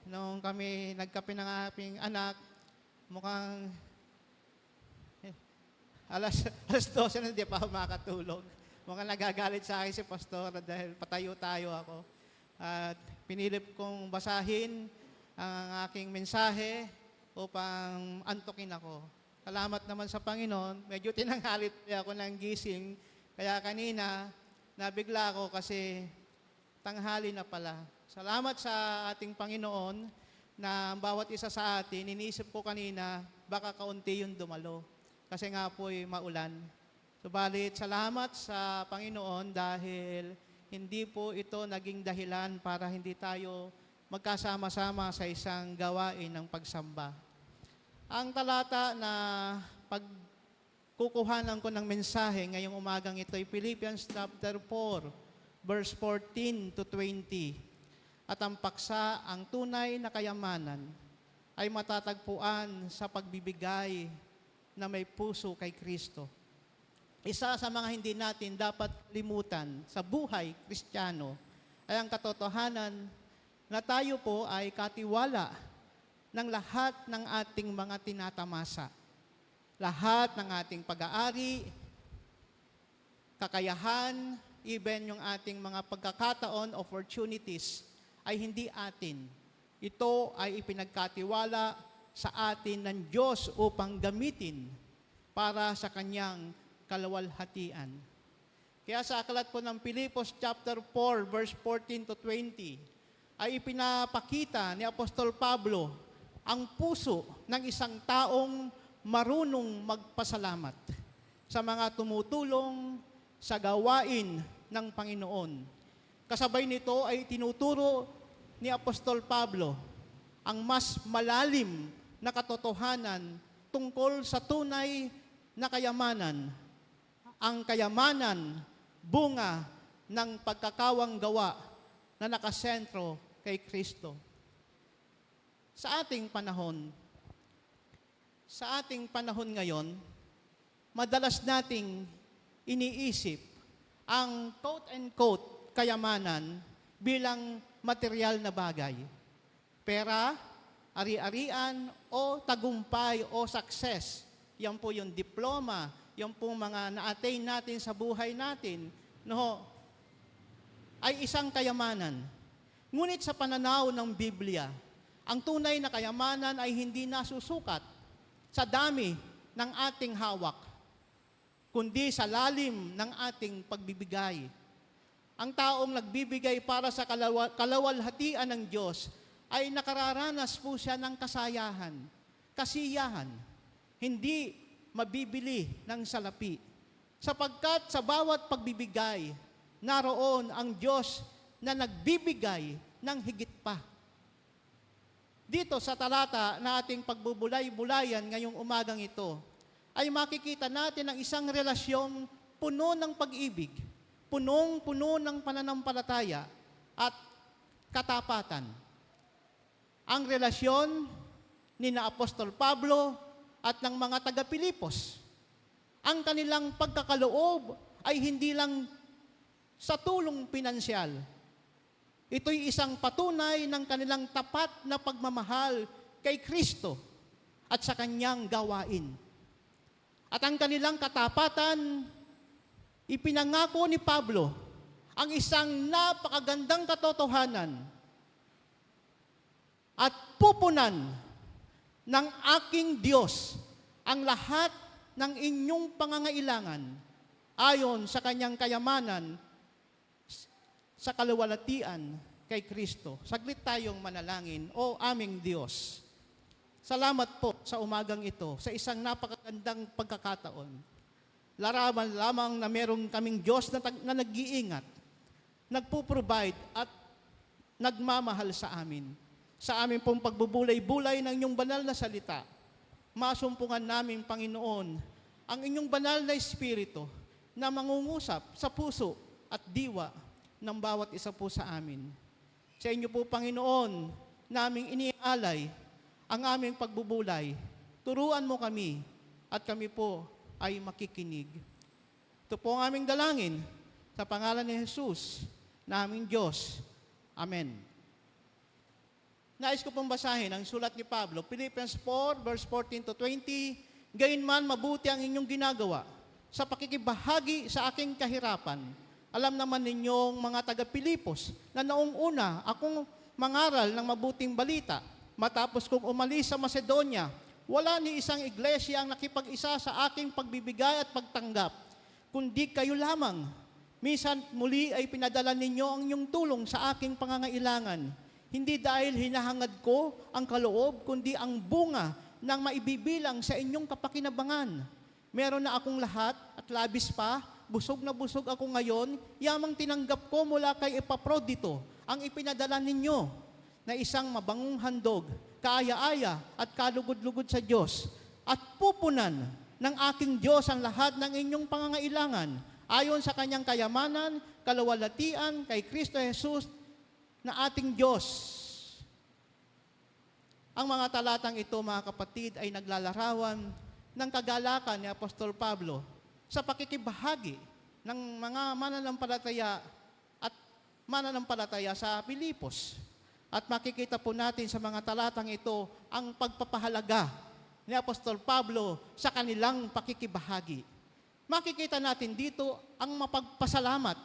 S4: Nung kami nagkape ng aking anak, mukhang alas 12 na hindi pa ako makatulog. Mukhang nagagalit sa akin si Pastor dahil patayo-tayo ako. At pinilip kong basahin ang aking mensahe upang antukin ako. Salamat naman sa Panginoon. Medyo tinanghalit ako ng gising. Kaya kanina, nabigla ako kasi tanghali na pala. Salamat sa ating Panginoon na bawat isa sa atin, iniisip ko kanina, baka kaunti yung dumalo. Kasi nga po'y maulan. Subalit, salamat sa Panginoon dahil hindi po ito naging dahilan para hindi tayo magkasama-sama sa isang gawain ng pagsamba. Ang talata na pagkukuhanan ko ng mensahe ngayong umagang ito ay Philippians chapter 4, verse 14 to 20. At ang paksa, ang tunay na kayamanan ay matatagpuan sa pagbibigay na may puso kay Kristo. Isa sa mga hindi natin dapat limutan sa buhay Kristiyano ay ang katotohanan na tayo po ay katiwala ng lahat ng ating mga tinatamasa. Lahat ng ating pag-aari, kakayahan, even yung ating mga pagkakataon, opportunities, ay hindi atin. Ito ay ipinagkatiwala sa atin ng Diyos upang gamitin para sa Kanyang kalawalhatian. Kaya sa aklat po ng Pilipos chapter 4, verse 14 to 20, ay ipinapakita ni Apostol Pablo ang puso ng isang taong marunong magpasalamat sa mga tumutulong sa gawain ng Panginoon. Kasabay nito ay tinuturo ni Apostol Pablo ang mas malalim na katotohanan tungkol sa tunay na kayamanan. Ang kayamanan, bunga ng pagkakawang gawa na nakasentro kay Kristo. Sa ating panahon ngayon, madalas nating iniisip ang quote-unquote kayamanan bilang material na bagay. Pera, ari-arian, o tagumpay o success. Yan po yung diploma, yan po mga na-attain natin sa buhay natin, no, ay isang kayamanan. Ngunit sa pananaw ng Biblia, ang tunay na kayamanan ay hindi nasusukat sa dami ng ating hawak, kundi sa lalim ng ating pagbibigay. Ang taong nagbibigay para sa kalawalhatian ng Diyos ay nakararanas po siya ng kasayahan, kasiyahan, hindi mabibili ng salapi. Sapagkat sa bawat pagbibigay, naroon ang Diyos na nagbibigay ng higit pa. dito sa talata na ating pagbubulay-bulayan ngayong umagang ito, ay makikita natin ang isang relasyon puno ng pag-ibig, punong-puno ng pananampalataya at katapatan. Ang relasyon ni na Apostol Pablo at ng mga taga-Pilipos. Ang kanilang pagkakaloob ay hindi lang sa tulong pinansyal. Ito'y isang patunay ng kanilang tapat na pagmamahal kay Kristo at sa kanyang gawain. At ang kanilang katapatan, ipinangako ni Pablo ang isang napakagandang katotohanan at pupunan ng aking Diyos ang lahat ng inyong pangangailangan ayon sa kanyang kayamanan sa kaluwalhatian kay Kristo. Saglit tayong manalangin. O aming Diyos, salamat po sa umagang ito, sa isang napakagandang pagkakataon. Larawan lamang na meron kaming Diyos na nag-iingat, nagpo-provide at nagmamahal sa amin. Sa amin pong pagbubulay-bulay ng inyong banal na salita, masumpungan namin, Panginoon, ang inyong banal na Espiritu na mangungusap sa puso at diwa ng bawat isa po sa amin. Sa inyo po, Panginoon, naming inialay ang aming pagbubulay. Turuan mo kami at kami po ay makikinig. Ito po ang aming dalangin sa pangalan ni Jesus, na aming Diyos. Amen. Nais ko pong basahin ang sulat ni Pablo, Philippians 4, verse 14 to 20, "Gayunman mabuti ang inyong ginagawa sa pakikibahagi sa aking kahirapan. Alam naman ninyong mga taga-Pilipos na noong una akong mangaral ng mabuting balita. Matapos kong umalis sa Macedonia, wala ni isang iglesia ang nakipag-isa sa aking pagbibigay at pagtanggap, kundi kayo lamang. Minsan muli ay pinadala ninyo ang inyong tulong sa aking pangangailangan. Hindi dahil hinahangad ko ang kaloob, kundi ang bunga ng maibibilang sa inyong kapakinabangan. Meron na akong lahat at labis pa, busog na busog ako ngayon, yamang tinanggap ko mula kay Epaprodito ang ipinadala ninyo na isang mabangong handog, kaaya-aya at kalugod-lugod sa Diyos. At pupunan ng aking Diyos ang lahat ng inyong pangangailangan ayon sa kanyang kayamanan, kaluwalhatian kay Kristo Jesus na ating Diyos." Ang mga talatang ito, mga kapatid, ay naglalarawan ng kagalakan ni Apostol Pablo sa pakikibahagi ng mga mananampalataya at mananampalataya sa Pilipos. At makikita po natin sa mga talatang ito ang pagpapahalaga ni Apostol Pablo sa kanilang pakikibahagi. Makikita natin dito ang mapagpasalamat.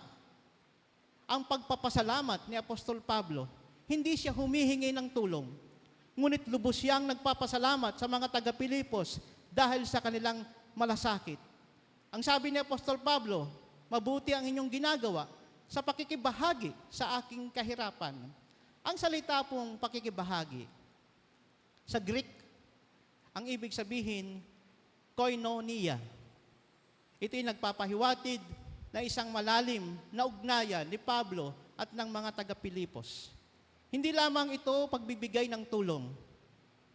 S4: Ang pagpapasalamat ni Apostol Pablo, hindi siya humihingi ng tulong, ngunit lubos siyang nagpapasalamat sa mga taga-Pilipos dahil sa kanilang malasakit. Ang sabi ni Apostol Pablo, "Mabuti ang inyong ginagawa sa pakikibahagi sa aking kahirapan." Ang salita pong pakikibahagi, sa Greek, ang ibig sabihin, koinonia. Ito'y nagpapahiwatig na isang malalim na ugnayan ni Pablo at ng mga taga-Pilipos. Hindi lamang ito pagbibigay ng tulong,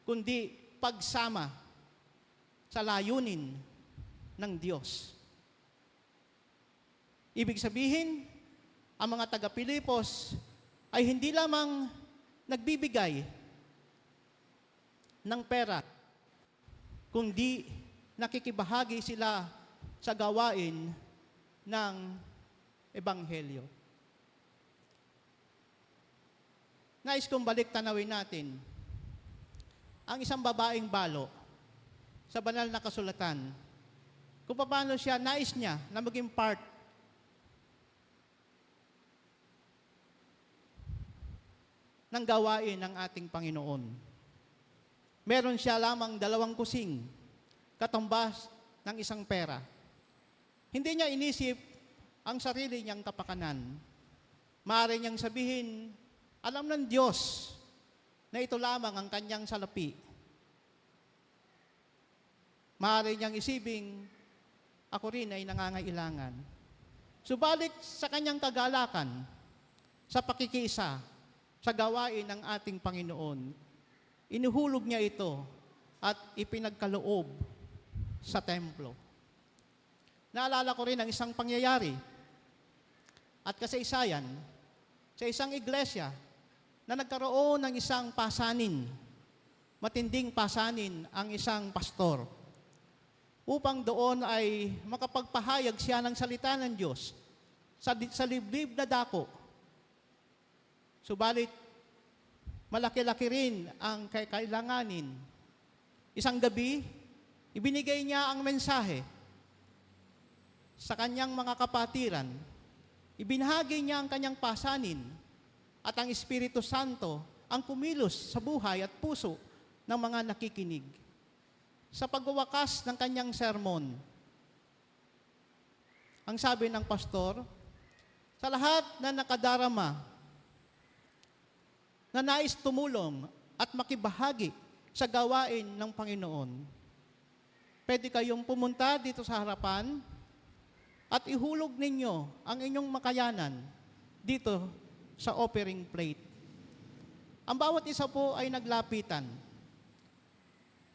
S4: kundi pagsama sa layunin ng Diyos. Ibig sabihin, ang mga taga-Pilipos ay hindi lamang nagbibigay ng pera, kundi nakikibahagi sila sa gawain ng Ebanghelyo. Nais kong balik tanawin natin ang isang babaeng balo sa banal na kasulatan, kung paano siya, nais niya na maging part ng gawain ng ating Panginoon. Meron siya lamang 2 kusing, katumbas ng isang pera. Hindi niya inisip ang sarili niyang kapakanan. Maaari niyang sabihin, alam ng Diyos na ito lamang ang kanyang salapi. Maaari niyang isiping, ako rin ay nangangailangan. Subalit sa kanyang kagalakan, sa pakikiisa, sa gawain ng ating Panginoon, inuhulog niya ito at ipinagkaloob sa templo. Naalala ko rin ang isang pangyayari at kasaysayan sa isang iglesia na nagkaroon ng isang pasanin, matinding pasanin ang isang pastor upang doon ay makapagpahayag siya ng salita ng Diyos sa liblib na dako. Subalit, malaki-laki rin ang kailanganin. Isang gabi, ibinigay niya ang mensahe sa kanyang mga kapatiran. Ibinahagi niya ang kanyang pasanin at ang Espiritu Santo ang kumilos sa buhay at puso ng mga nakikinig. Sa pagwawakas ng kanyang sermon, ang sabi ng pastor, sa lahat na nakadarama, na nais tumulong at makibahagi sa gawain ng Panginoon, pwede kayong pumunta dito sa harapan at ihulog ninyo ang inyong makayanan dito sa offering plate. Ang bawat isa po ay naglapitan.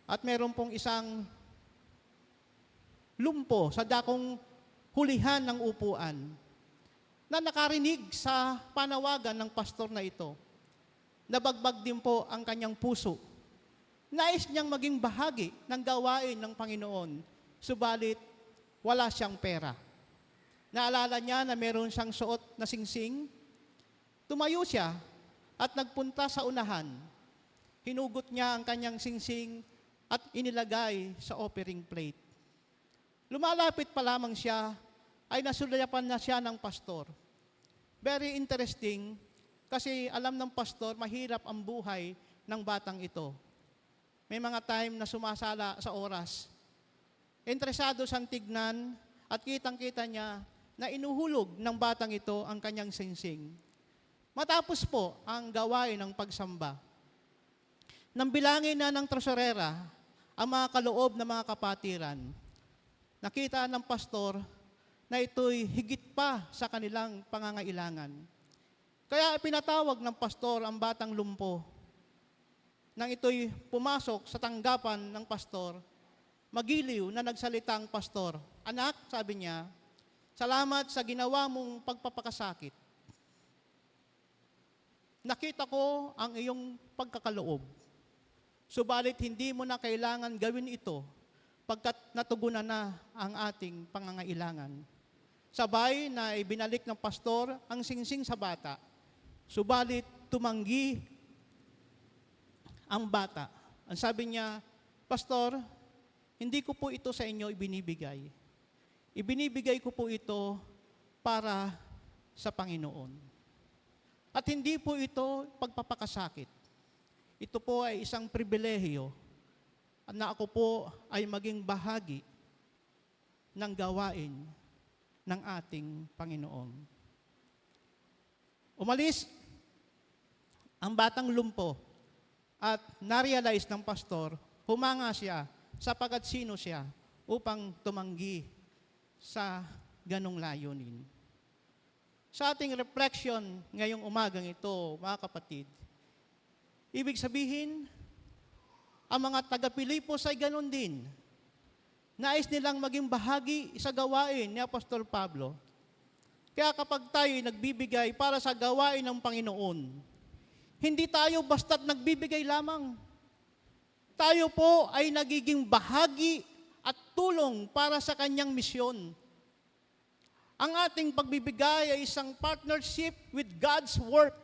S4: At meron pong isang lumpo sa dakong hulihan ng upuan na nakarinig sa panawagan ng pastor na ito. Nabagbag din po ang kanyang puso. Nais niyang maging bahagi ng gawain ng Panginoon, subalit wala siyang pera. Naalala niya na meron siyang suot na singsing. Tumayo siya at nagpunta sa unahan. Hinugot niya ang kanyang singsing at inilagay sa offering plate. Lumalapit pa lamang siya, ay nasulayapan na siya ng pastor. Very interesting, kasi alam ng pastor, mahirap ang buhay ng batang ito. May mga time na sumasala sa oras. Interesado siyang tignan at kitang-kita niya na inuhulog ng batang ito ang kanyang singsing. Matapos po ang gawain ng pagsamba, nang bilangin na ng tresurera ang mga kaloob ng mga kapatiran, nakita ng pastor na ito'y higit pa sa kanilang pangangailangan. Kaya pinatawag ng pastor ang batang lumpo. Nang ito'y pumasok sa tanggapan ng pastor, magiliw na nagsalita ang pastor. Anak, sabi niya, salamat sa ginawa mong pagpapakasakit. Nakita ko ang iyong pagkakaloob. Subalit hindi mo na kailangan gawin ito pagkat natugunan na ang ating pangangailangan. Sabay na ibinalik ng pastor ang singsing sa bata. Subalit tumanggi ang bata. Ang sabi niya, Pastor, hindi ko po ito sa inyo ibinibigay. Ibinibigay ko po ito para sa Panginoon. At hindi po ito pagpapakasakit. Ito po ay isang pribilehiyo na ako po ay maging bahagi ng gawain ng ating Panginoon. Umalis ang batang lumpo at narealize ng pastor, humanga siya sapagkat sino siya upang tumanggi sa ganong layunin. Sa ating reflection ngayong umagang ito, mga kapatid, ibig sabihin, ang mga taga-Pilipos ay ganon din. Nais nilang maging bahagi sa gawain ni Apostol Pablo. Kaya kapag tayo nagbibigay para sa gawain ng Panginoon, hindi tayo basta't nagbibigay lamang. Tayo po ay nagiging bahagi at tulong para sa kanyang misyon. Ang ating pagbibigay ay isang partnership with God's work.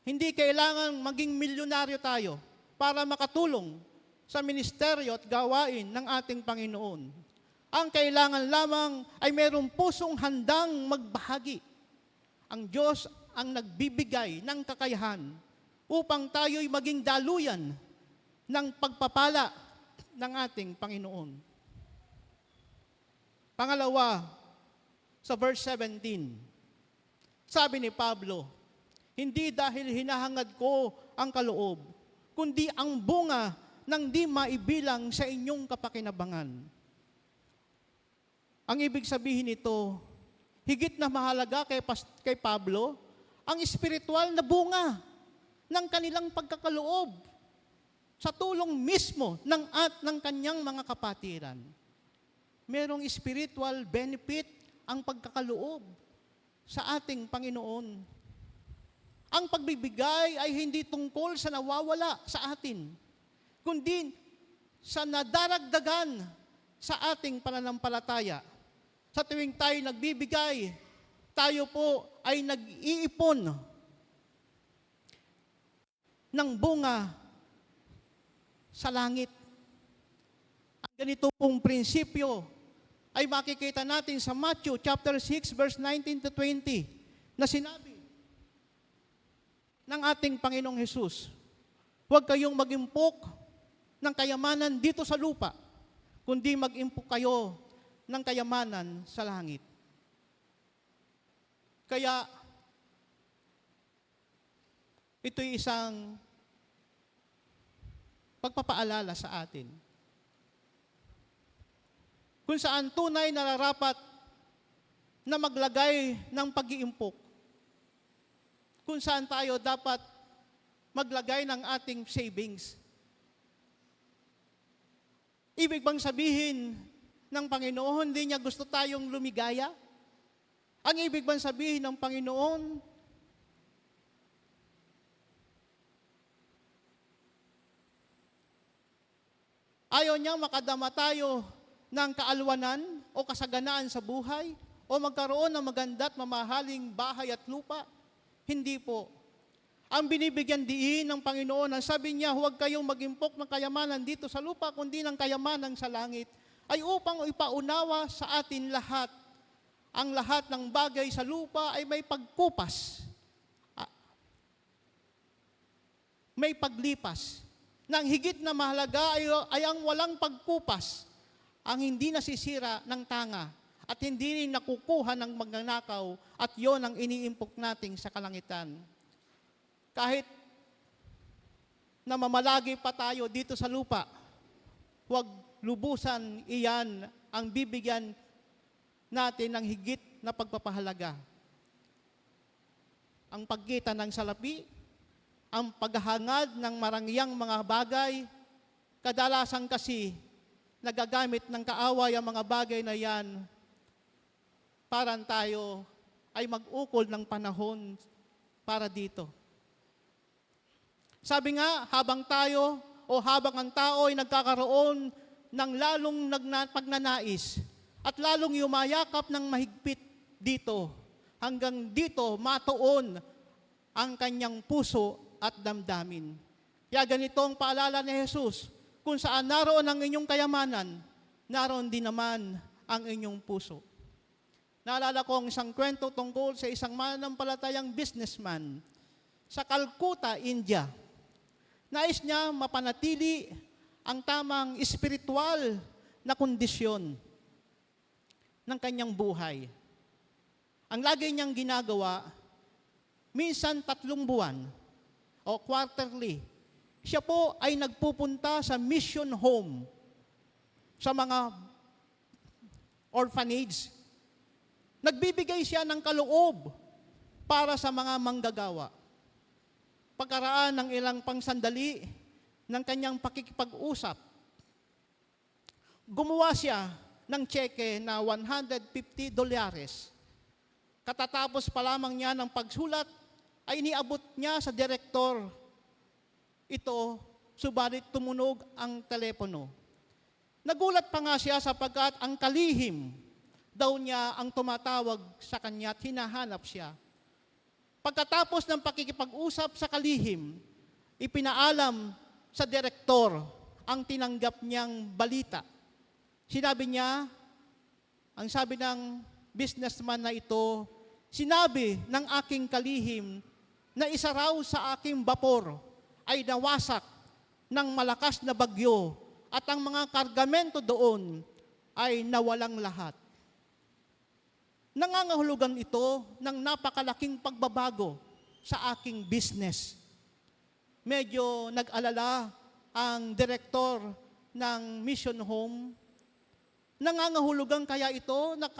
S4: Hindi kailangan maging milyonaryo tayo para makatulong sa ministeryo at gawain ng ating Panginoon. Ang kailangan lamang ay mayroong pusong handang magbahagi. Ang Diyos ang nagbibigay ng kakayahan upang tayo'y maging daluyan ng pagpapala ng ating Panginoon. Pangalawa, sa verse 17, sabi ni Pablo, hindi dahil hinahangad ko ang kaloob, kundi ang bunga ng di maibilang sa inyong kapakinabangan. Ang ibig sabihin nito, higit na mahalaga kay Pablo, ang espiritual na bunga ng kanilang pagkakaloob. sa tulong mismo ng kanyang mga kapatiran. Merong spiritual benefit ang pagkakaloob sa ating Panginoon. Ang pagbibigay ay hindi tungkol sa nawawala sa atin, kundi sa nadaragdagan sa ating pananampalataya. Sa tuwing tayo nagbibigay, tayo po ay nag-iipon ng bunga sa langit. Ang ganito pong prinsipyo ay makikita natin sa Matthew chapter 6 verse 19 to 20 na sinabi ng ating Panginoong Hesus, huwag kayong mag-impok ng kayamanan dito sa lupa, kundi mag-impok kayo ng kayamanan sa langit. Kaya, ito'y isang pagpapaalala sa atin. Kung saan tunay na nararapat na maglagay ng pag-iimpok. Kung saan tayo dapat maglagay ng ating savings. Ibig bang sabihin ng Panginoon, hindi niya gusto tayong lumigaya? Ang ibig bang sabihin ng Panginoon, ayaw niya makadama tayo ng kaalwanan o kasaganaan sa buhay o magkaroon ng maganda at mamahaling bahay at lupa? Hindi po. Ang binibigyan diin ng Panginoon, ang sabi niya, huwag kayong mag-impok ng kayamanan dito sa lupa, kundi ng kayamanan sa langit, ay upang ipaunawa sa atin lahat. Ang lahat ng bagay sa lupa ay may pagkupas. May paglipas. Nang higit na mahalaga ay ang walang pagkupas, ang hindi nasisira ng tanga at hindi rin nakukuha ng magnanakaw at yon ang iniimpok natin sa kalangitan. Kahit na mamalagi pa tayo dito sa lupa, huwag lubusan iyan ang bibigyan natin ng higit na pagpapahalaga. Ang pagkita ng salapi, ang paghahangad ng marangyang mga bagay, kadalasan kasi nagagamit ng kaaway ang mga bagay na yan para tayo ay mag-ukol ng panahon para dito. Sabi nga, habang ang tao ay nagkakaroon ng lalong pagnanais at lalong yumayakap ng mahigpit dito, hanggang dito matuon ang kanyang puso at damdamin. Kaya ganito ang paalala ni Jesus, kung saan naroon ang inyong kayamanan, naroon din naman ang inyong puso. Naalala ko ang isang kwento tungkol sa isang mananampalatayang businessman sa Calcutta, India. Nais niya mapanatili ang tamang espiritual na kondisyon ng kanyang buhay. Ang lagi niyang ginagawa, minsan 3 buwan o quarterly, siya po ay nagpupunta sa mission home, sa mga orphanage. Nagbibigay siya ng kaloob para sa mga manggagawa. Pagkaraan ng ilang pangsandali ng kanyang pakikipag-usap, gumawa siya ng tseke na $150. Katatapos pa lamang niya ng pagsulat, ay iniabot niya sa direktor ito, subalit tumunog ang telepono. Nagulat pa nga siya sapagkat ang kalihim daw niya ang tumatawag sa kanya at hinahanap siya. Pagkatapos ng pakikipag-usap sa kalihim, ipinaalam sa direktor ang tinanggap niyang balita. Sinabi niya, ang sabi ng businessman na ito, sinabi ng aking kalihim na isa raw sa aking bapor ay nawasak ng malakas na bagyo at ang mga kargamento doon ay nawalang lahat. Nangangahulugan ito ng napakalaking pagbabago sa aking business. Medyo nag-alala ang direktor ng mission home. Nangangahulugan kaya ito na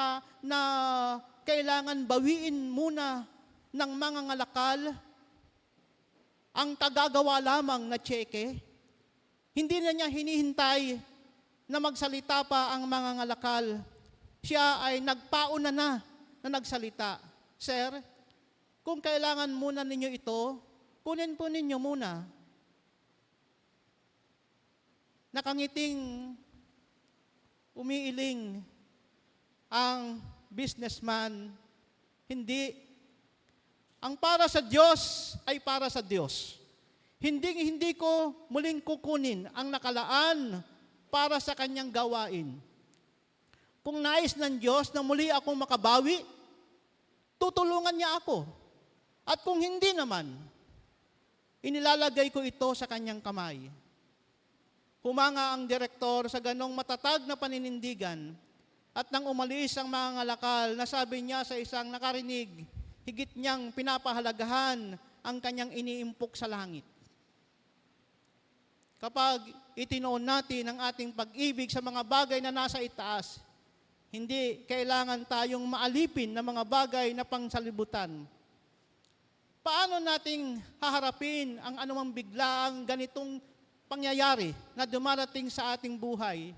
S4: kailangan bawiin muna ng mga ngalakal ang tagagawa lamang na tseke Hindi na niya hinihintay na magsalita pa ang mga ngalakal. Siya ay nagpauna na nagsalita. Sir, kung kailangan muna ninyo ito, kunin po ninyo muna. Nakangiting umiiling ang businessman. Hindi. Ang para sa Diyos ay para sa Diyos. Hindi ko muling kukunin ang nakalaan para sa kanyang gawain. Kung nais ng Diyos na muli akong makabawi, tutulungan niya ako. At kung hindi naman, inilalagay ko ito sa kanyang kamay. Humanga ang direktor sa ganong matatag na paninindigan at nang umalis ang mga ngalakal, nasabi niya sa isang nakarinig, higit niyang pinapahalagahan ang kanyang iniimpok sa langit. Kapag itinoon natin ang ating pag-ibig sa mga bagay na nasa itaas, hindi kailangan tayong maalipin ng mga bagay na pangsalibutan. Paano nating haharapin ang anumang biglaang ganitong pangyayari na dumarating sa ating buhay?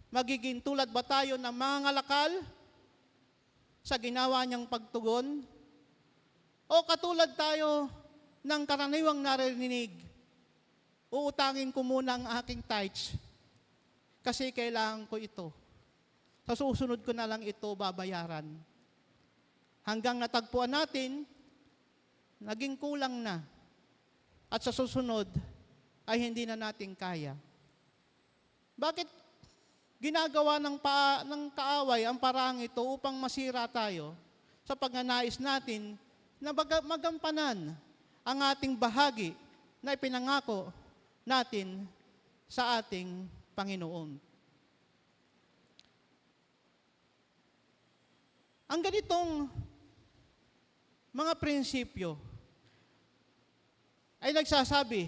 S4: Magiging tulad ba tayo ng mga ngalakal sa ginawa niyang pagtugon? O katulad tayo ng karaniwang narinig, uutangin ko muna ang aking tithes kasi kailangan ko ito. Sa susunod ko na lang ito babayaran. Hanggang natagpuan natin, naging kulang na. At sa susunod, ay hindi na natin kaya. Bakit ginagawa ng kaaway ang paraang ito upang masira tayo sa pagnanais natin na magampanan ang ating bahagi na ipinangako natin sa ating Panginoon. Ang ganitong mga prinsipyo ay nagsasabi,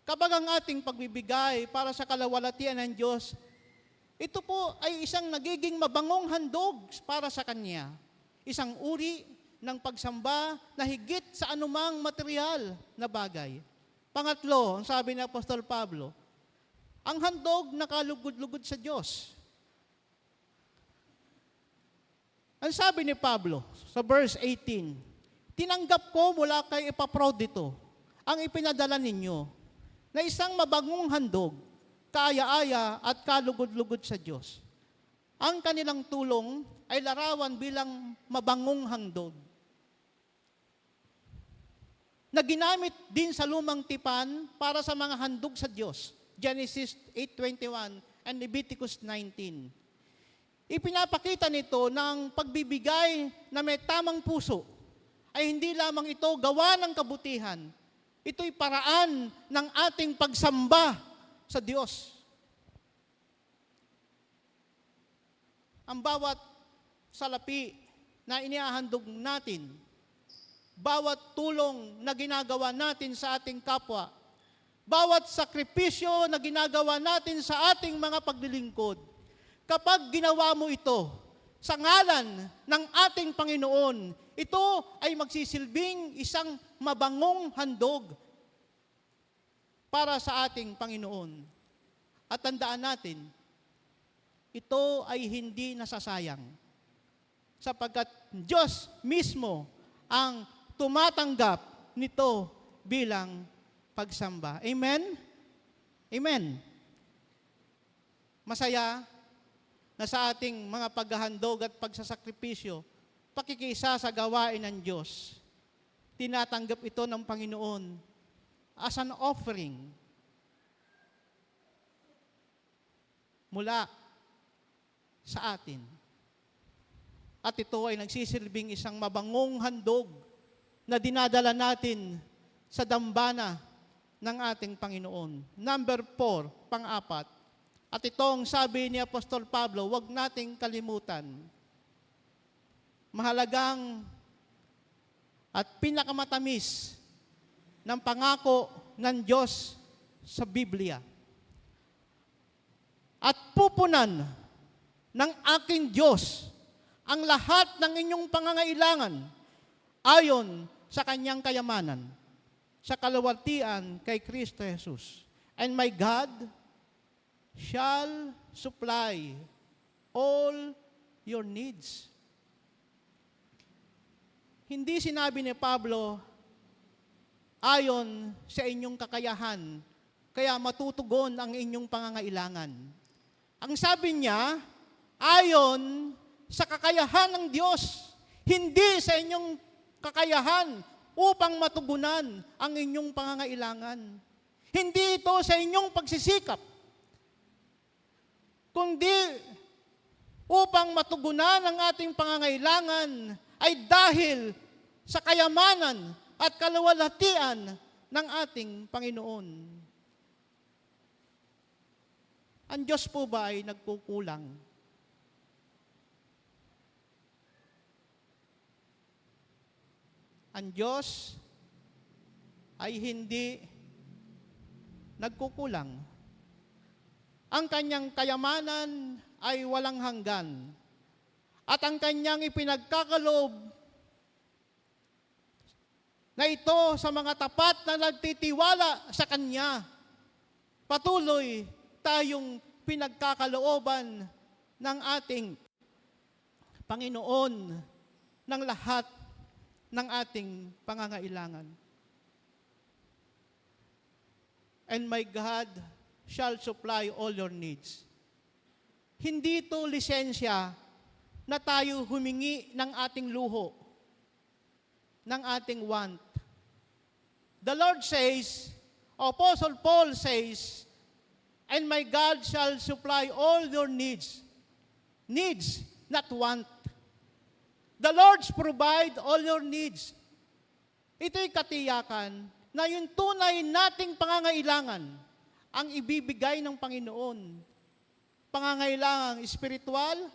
S4: kapag ang ating pagbibigay para sa kalawalatian ng Diyos, ito po ay isang nagiging mabangong handog para sa Kanya. Isang uri ng pagsamba na higit sa anumang material na bagay. Pangatlo, ang sabi ni Apostol Pablo, ang handog na kalugod-lugod sa Diyos. Ang sabi ni Pablo sa verse 18, tinanggap ko mula kay Epaprodito ang ipinadala ninyo na isang mabangong handog, kaaya-aya at kalugod-lugod sa Diyos. Ang kanilang tulong ay larawan bilang mabangong handog na ginamit din sa lumang tipan para sa mga handog sa Diyos. Genesis 8:21 and Leviticus 19. Ipinapakita nito ng pagbibigay na may tamang puso ay hindi lamang ito gawa ng kabutihan. Ito'y paraan ng ating pagsamba sa Diyos. Ang bawat salapi na inihahandog natin, bawat tulong na ginagawa natin sa ating kapwa, bawat sakripisyo na ginagawa natin sa ating mga paglilingkod, kapag ginawa mo ito sa ngalan ng ating Panginoon, ito ay magsisilbing isang mabangong handog para sa ating Panginoon. At tandaan natin, ito ay hindi nasasayang sapagkat Diyos mismo ang tumatanggap nito bilang pagsamba. Amen? Amen. Masaya na sa ating mga paghahandog at pagsasakripisyo, pakikisa sa gawain ng Diyos. Tinatanggap ito ng Panginoon as an offering mula sa atin. At ito ay nagsisilbing isang mabangong handog na dinadala natin sa dambana ng ating Panginoon. Number 4, pang-apat. At itong sabi ni Apostol Pablo, huwag nating kalimutan. Mahalagang at pinakamatamis ng pangako ng Diyos sa Biblia. At pupunan ng aking Diyos ang lahat ng inyong pangangailangan ayon sa kanyang kayamanan, sa kalawaltian kay Kristo Jesus. And my God shall supply all your needs. Hindi sinabi ni Pablo, ayon sa inyong kakayahan, kaya matutugon ang inyong pangangailangan. Ang sabi niya, ayon sa kakayahan ng Diyos, hindi sa inyong kakayahan upang matugunan ang inyong pangangailangan. Hindi ito sa inyong pagsisikap, kundi upang matugunan ang ating pangangailangan ay dahil sa kayamanan at kaluwalhatian ng ating Panginoon. Ang Diyos po ba ay nagkukulang? Ang Diyos ay hindi nagkukulang. Ang kanyang kayamanan ay walang hanggan. At ang kanyang ipinagkakaloob na ito sa mga tapat na nagtitiwala sa Kanya, patuloy tayong pinagkakalooban ng ating Panginoon ng lahat ng ating pangangailangan. And my God shall supply all your needs. Hindi ito lisensya na tayo humingi ng ating luho, ng ating want. The Lord says, Apostle Paul says, and my God shall supply all your needs. Needs, not want. The Lord's provide all your needs. Ito'y katiyakan na yung tunay nating pangangailangan ang ibibigay ng Panginoon. Pangangailangan espiritual,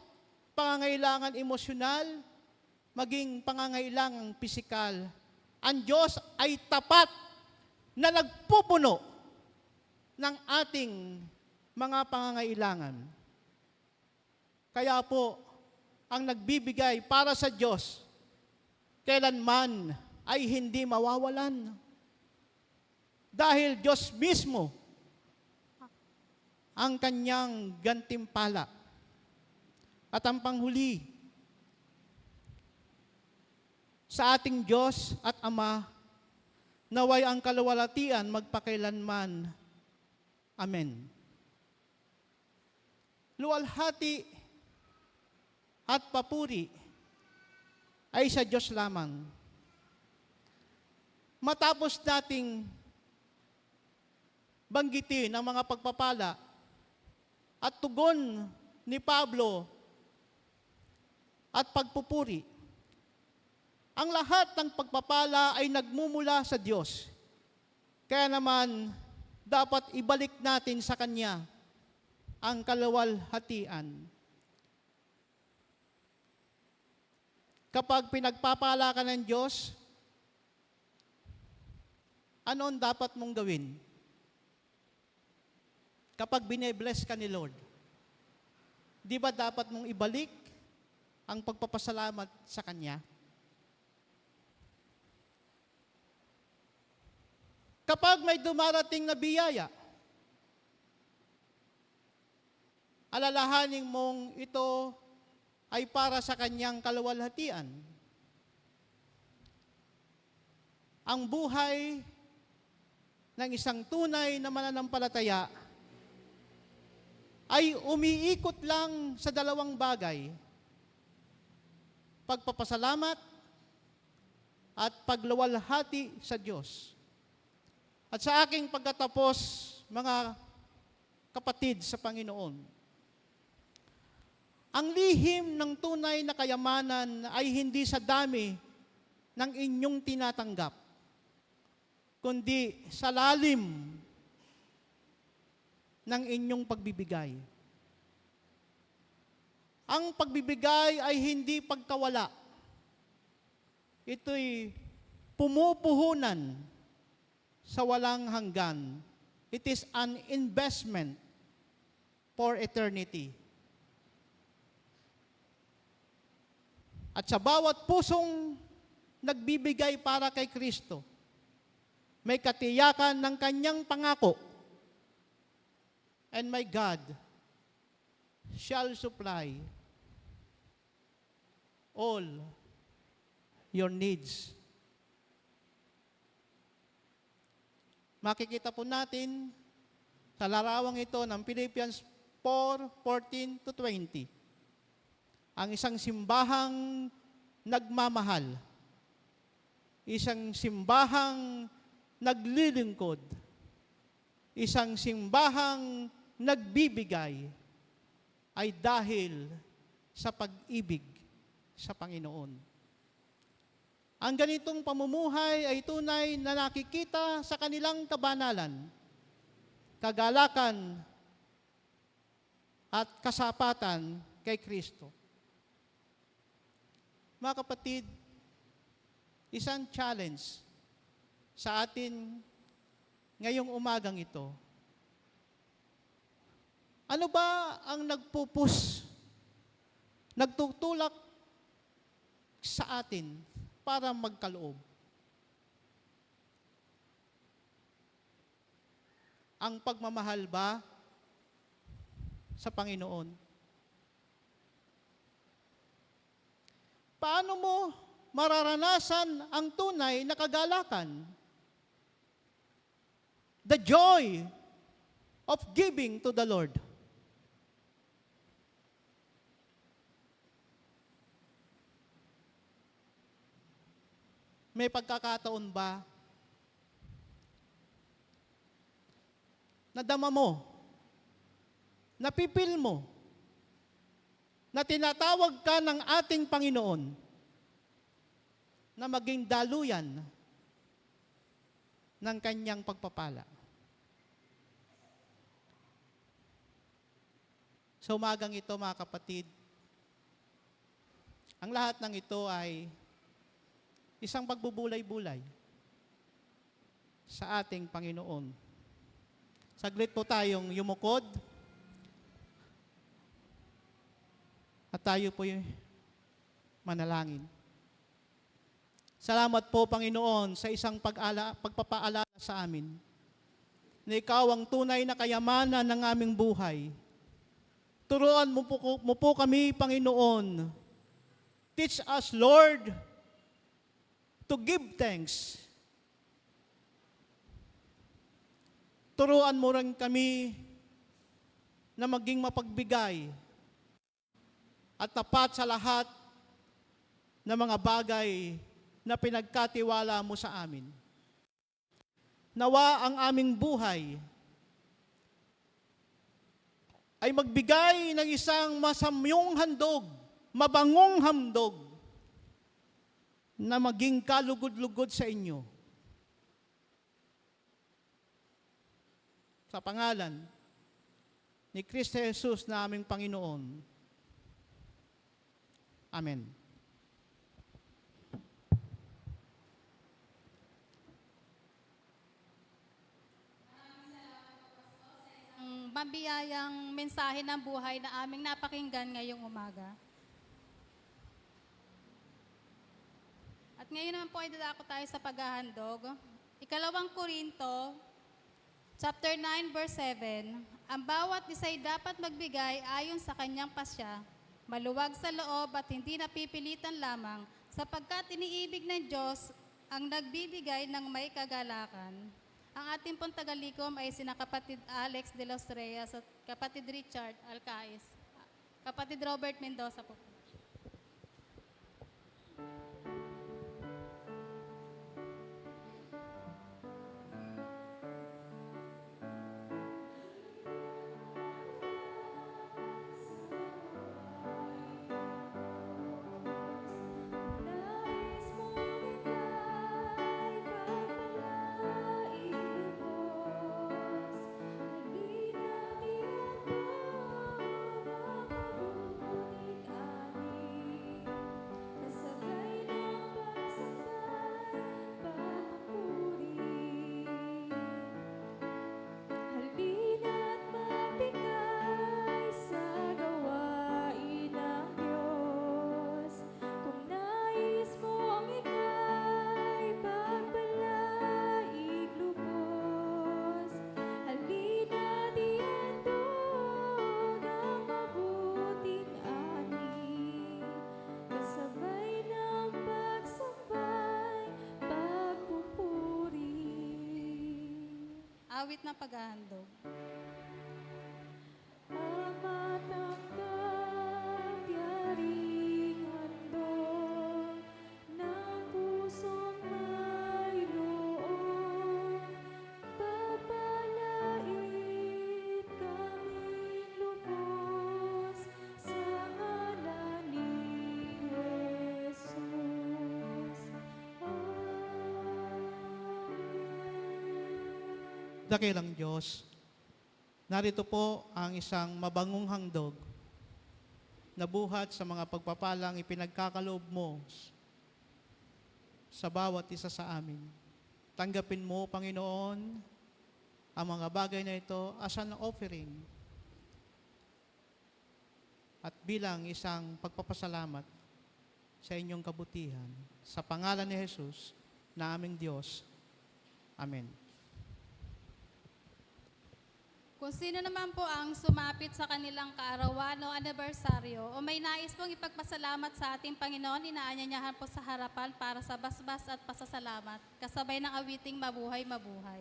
S4: pangangailangan emosyonal, maging pangangailangan pisikal. Ang Diyos ay tapat na nagpupuno ng ating mga pangangailangan. Kaya po, ang nagbibigay para sa Diyos, kailanman ay hindi mawawalan. Dahil Diyos mismo ang kanyang gantimpala. At ang panghuli, sa ating Diyos at Ama, naway ang kaluwalhatian magpakailanman. Amen. Luwalhati at papuri ay sa Diyos lamang. Matapos nating banggitin ang mga pagpapala at tugon ni Pablo at pagpupuri, ang lahat ng pagpapala ay nagmumula sa Diyos. Kaya naman, dapat ibalik natin sa Kanya ang kaluwalhatian. Kapag pinagpapala ka ng Diyos, ano ang dapat mong gawin? Kapag bine-bless ka ni Lord, di ba dapat mong ibalik ang pagpapasalamat sa Kanya? Kapag may dumarating na biyaya, alalahanin mong ito ay para sa Kanyang kaluwalhatian. Ang buhay ng isang tunay na mananampalataya ay umiikot lang sa dalawang bagay: pagpapasalamat at pagluwalhati sa Diyos. At sa aking pagkatapos, mga kapatid sa Panginoon, ang lihim ng tunay na kayamanan ay hindi sa dami ng inyong tinatanggap, kundi sa lalim ng inyong pagbibigay. Ang pagbibigay ay hindi pagkawala. Ito'y pumupuhunan sa walang hanggan. It is an investment for eternity. At sa bawat pusong nagbibigay para kay Kristo, may katiyakan ng Kanyang pangako and my God shall supply all your needs. Makikita po natin sa larawang ito ng Philippians 4:14 to 20. Ang isang simbahang nagmamahal, isang simbahang naglilingkod, isang simbahang nagbibigay ay dahil sa pag-ibig sa Panginoon. Ang ganitong pamumuhay ay tunay na nakikita sa kanilang kabanalan, kagalakan, at kasapatan kay Kristo. Mga kapatid, isang challenge sa atin ngayong umagang ito. Ano ba ang nagtutulak sa atin para magkaloob? Ang pagmamahal ba sa Panginoon? Paano mo mararanasan ang tunay na kagalakan? The joy of giving to the Lord. May pagkakataon ba nadama mo, napipil mo, na tinatawag ka ng ating Panginoon na maging daluyan ng kanyang pagpapala? Sa umagang ito, mga kapatid, ang lahat ng ito ay isang pagbubulay-bulay sa ating Panginoon. Saglit po tayong yumukod at tayo po yung manalangin. Salamat po, Panginoon, sa isang pagpapaalala sa amin na ikaw ang tunay na kayamanan ng aming buhay. Turuan mo po kami, Panginoon. Teach us, Lord, to give thanks. Turuan mo rin kami na maging mapagbigay at tapat sa lahat ng mga bagay na pinagkatiwala mo sa amin. Nawa ang aming buhay ay magbigay ng isang masamyong handog, mabangong handog, na maging kalugod-lugod sa inyo. Sa pangalan ni Kristo Jesus na aming Panginoon. Amen.
S3: Ang mabiyayang mensahe ng buhay na aming napakinggan ngayong umaga. At ngayon naman po ay dadako tayo sa paghahandog. Ikalawang Korinto, chapter 9, verse 7, ang bawat isa ay dapat magbigay ayon sa kanyang pasya, maluwag sa loob at hindi napipilitan lamang, sapagkat iniibig ng Diyos ang nagbibigay ng may kagalakan. Ang ating pong tagalikom ay sina kapatid Alex de los Reyes at kapatid Richard Alcaiz. Kapatid Robert Mendoza po. awit ng paghahandog.
S2: Ama tanggap yaring handog ng pusong may loob. Papalait kaming lubos sa ngalan ni Jesus. Amen.
S4: Dakilang Diyos, narito po ang isang mabangong handog na buhat sa mga pagpapalang ipinagkakaloob mo sa bawat isa sa amin. Tanggapin mo, Panginoon, ang mga bagay na ito as an offering at bilang isang pagpapasalamat sa inyong kabutihan. Sa pangalan ni Jesus na aming Diyos. Amen.
S3: Kung sino naman po ang sumapit sa kanilang kaarawan o anibersaryo o may nais pong ipagpasalamat sa ating Panginoon, inaanyayahan po sa harapan para sa basbas at pasasalamat, kasabay ng awiting Mabuhay, Mabuhay.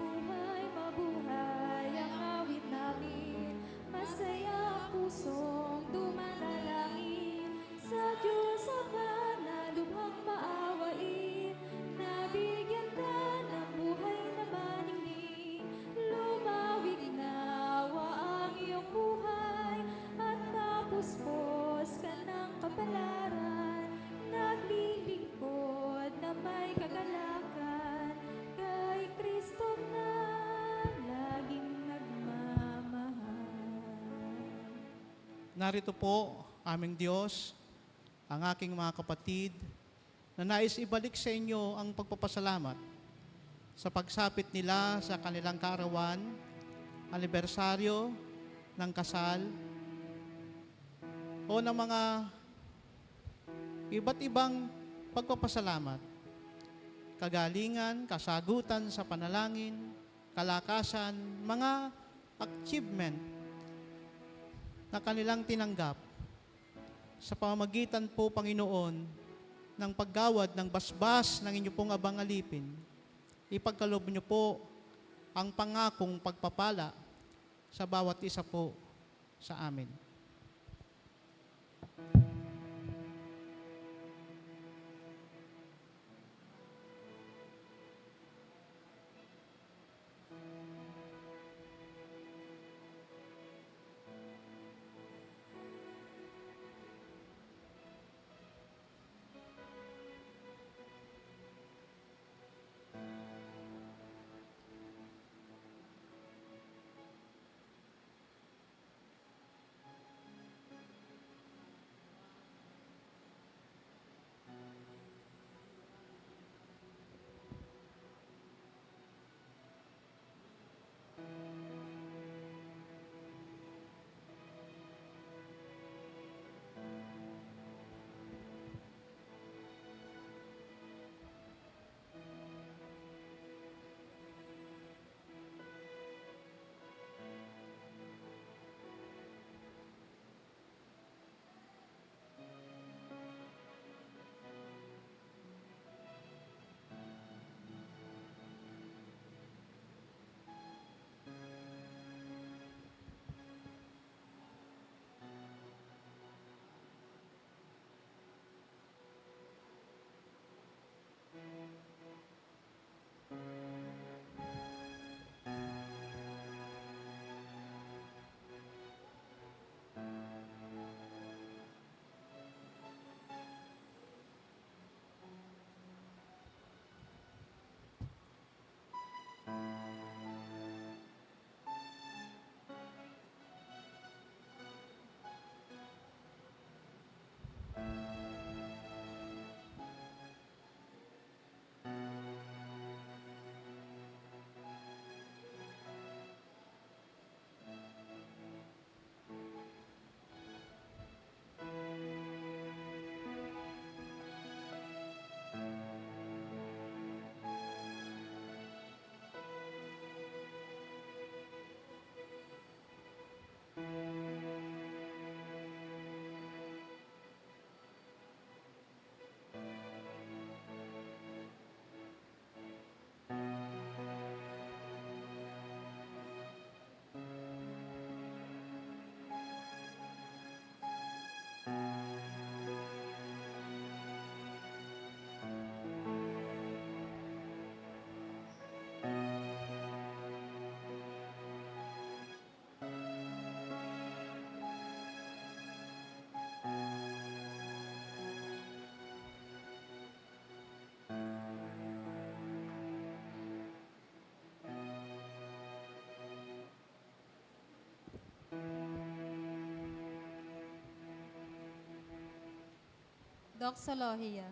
S2: Mabuhay, mabuhay ang awit namin. Masaya ang pusong dumadalangin. Sa Diyos Ama na lubhang maawain. Nabigyan ka ng buhay na maningning. Lumawig nawa ang iyong buhay. At mapuspos ka ng kapalaran. Naglilingkod na may kagalakan. Kay Kristo na laging nagmamahal.
S4: Narito po, aming Diyos, ang aking mga kapatid, na nais ibalik sa inyo ang pagpapasalamat sa pagsapit nila sa kanilang kaarawan, anibersaryo ng kasal, o ng mga iba't ibang pagpapasalamat, kagalingan, kasagutan sa panalangin, kalakasan, mga achievement na kanilang tinanggap sa pamamagitan po, Panginoon, ng paggawad ng basbas ng inyo pong abang alipin. Ipagkaloob niyo po ang pangakong pagpapala sa bawat isa po sa amin.
S3: Doxologia.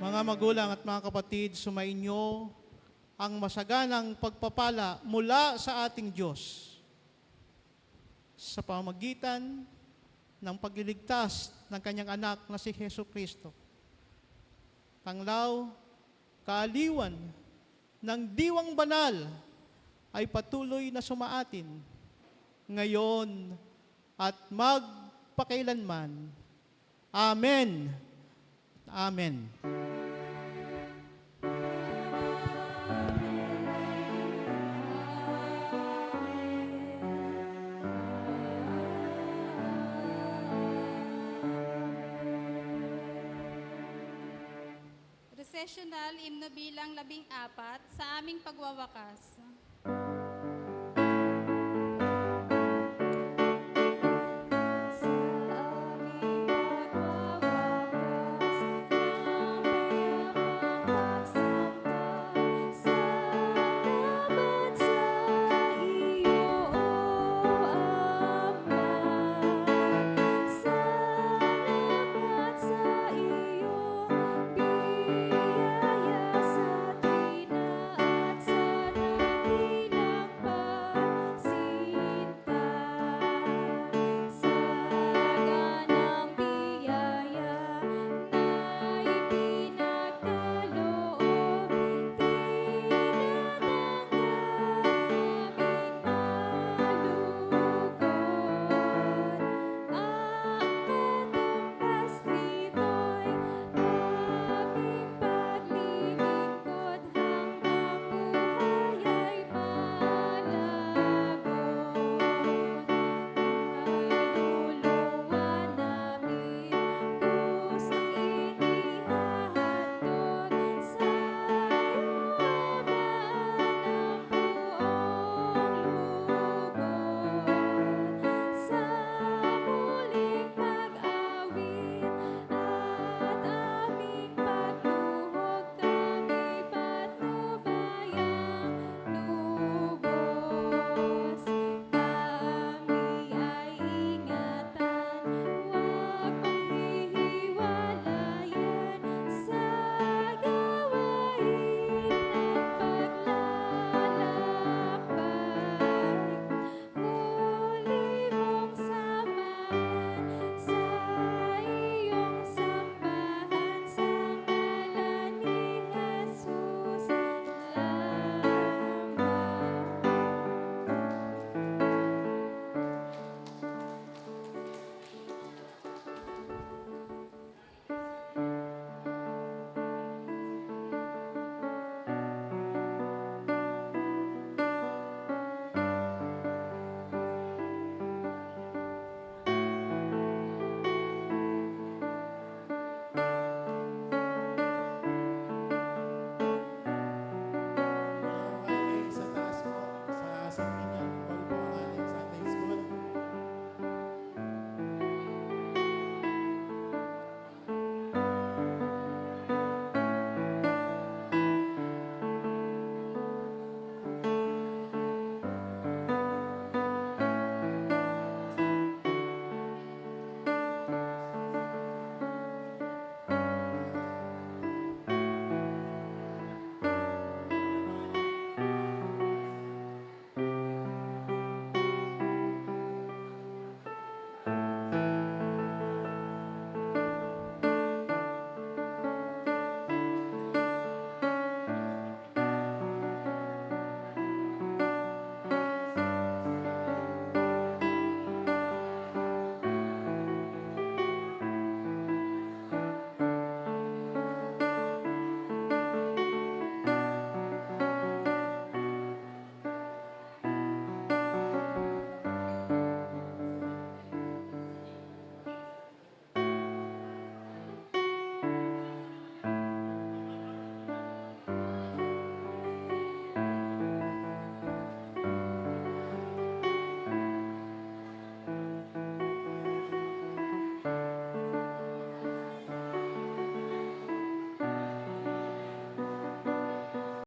S4: Mga magulang at mga kapatid, sumainyo ang masaganang pagpapala mula sa ating Diyos sa pamamagitan ng pagliligtas ng kanyang anak na si Hesu Kristo. Tanglaw, kaaliwan ng diwang banal ay patuloy na sumaatin ngayon at magpakailanman. Amen. Amen.
S3: Recessional hymno bilang 14 sa aming pagwawakas.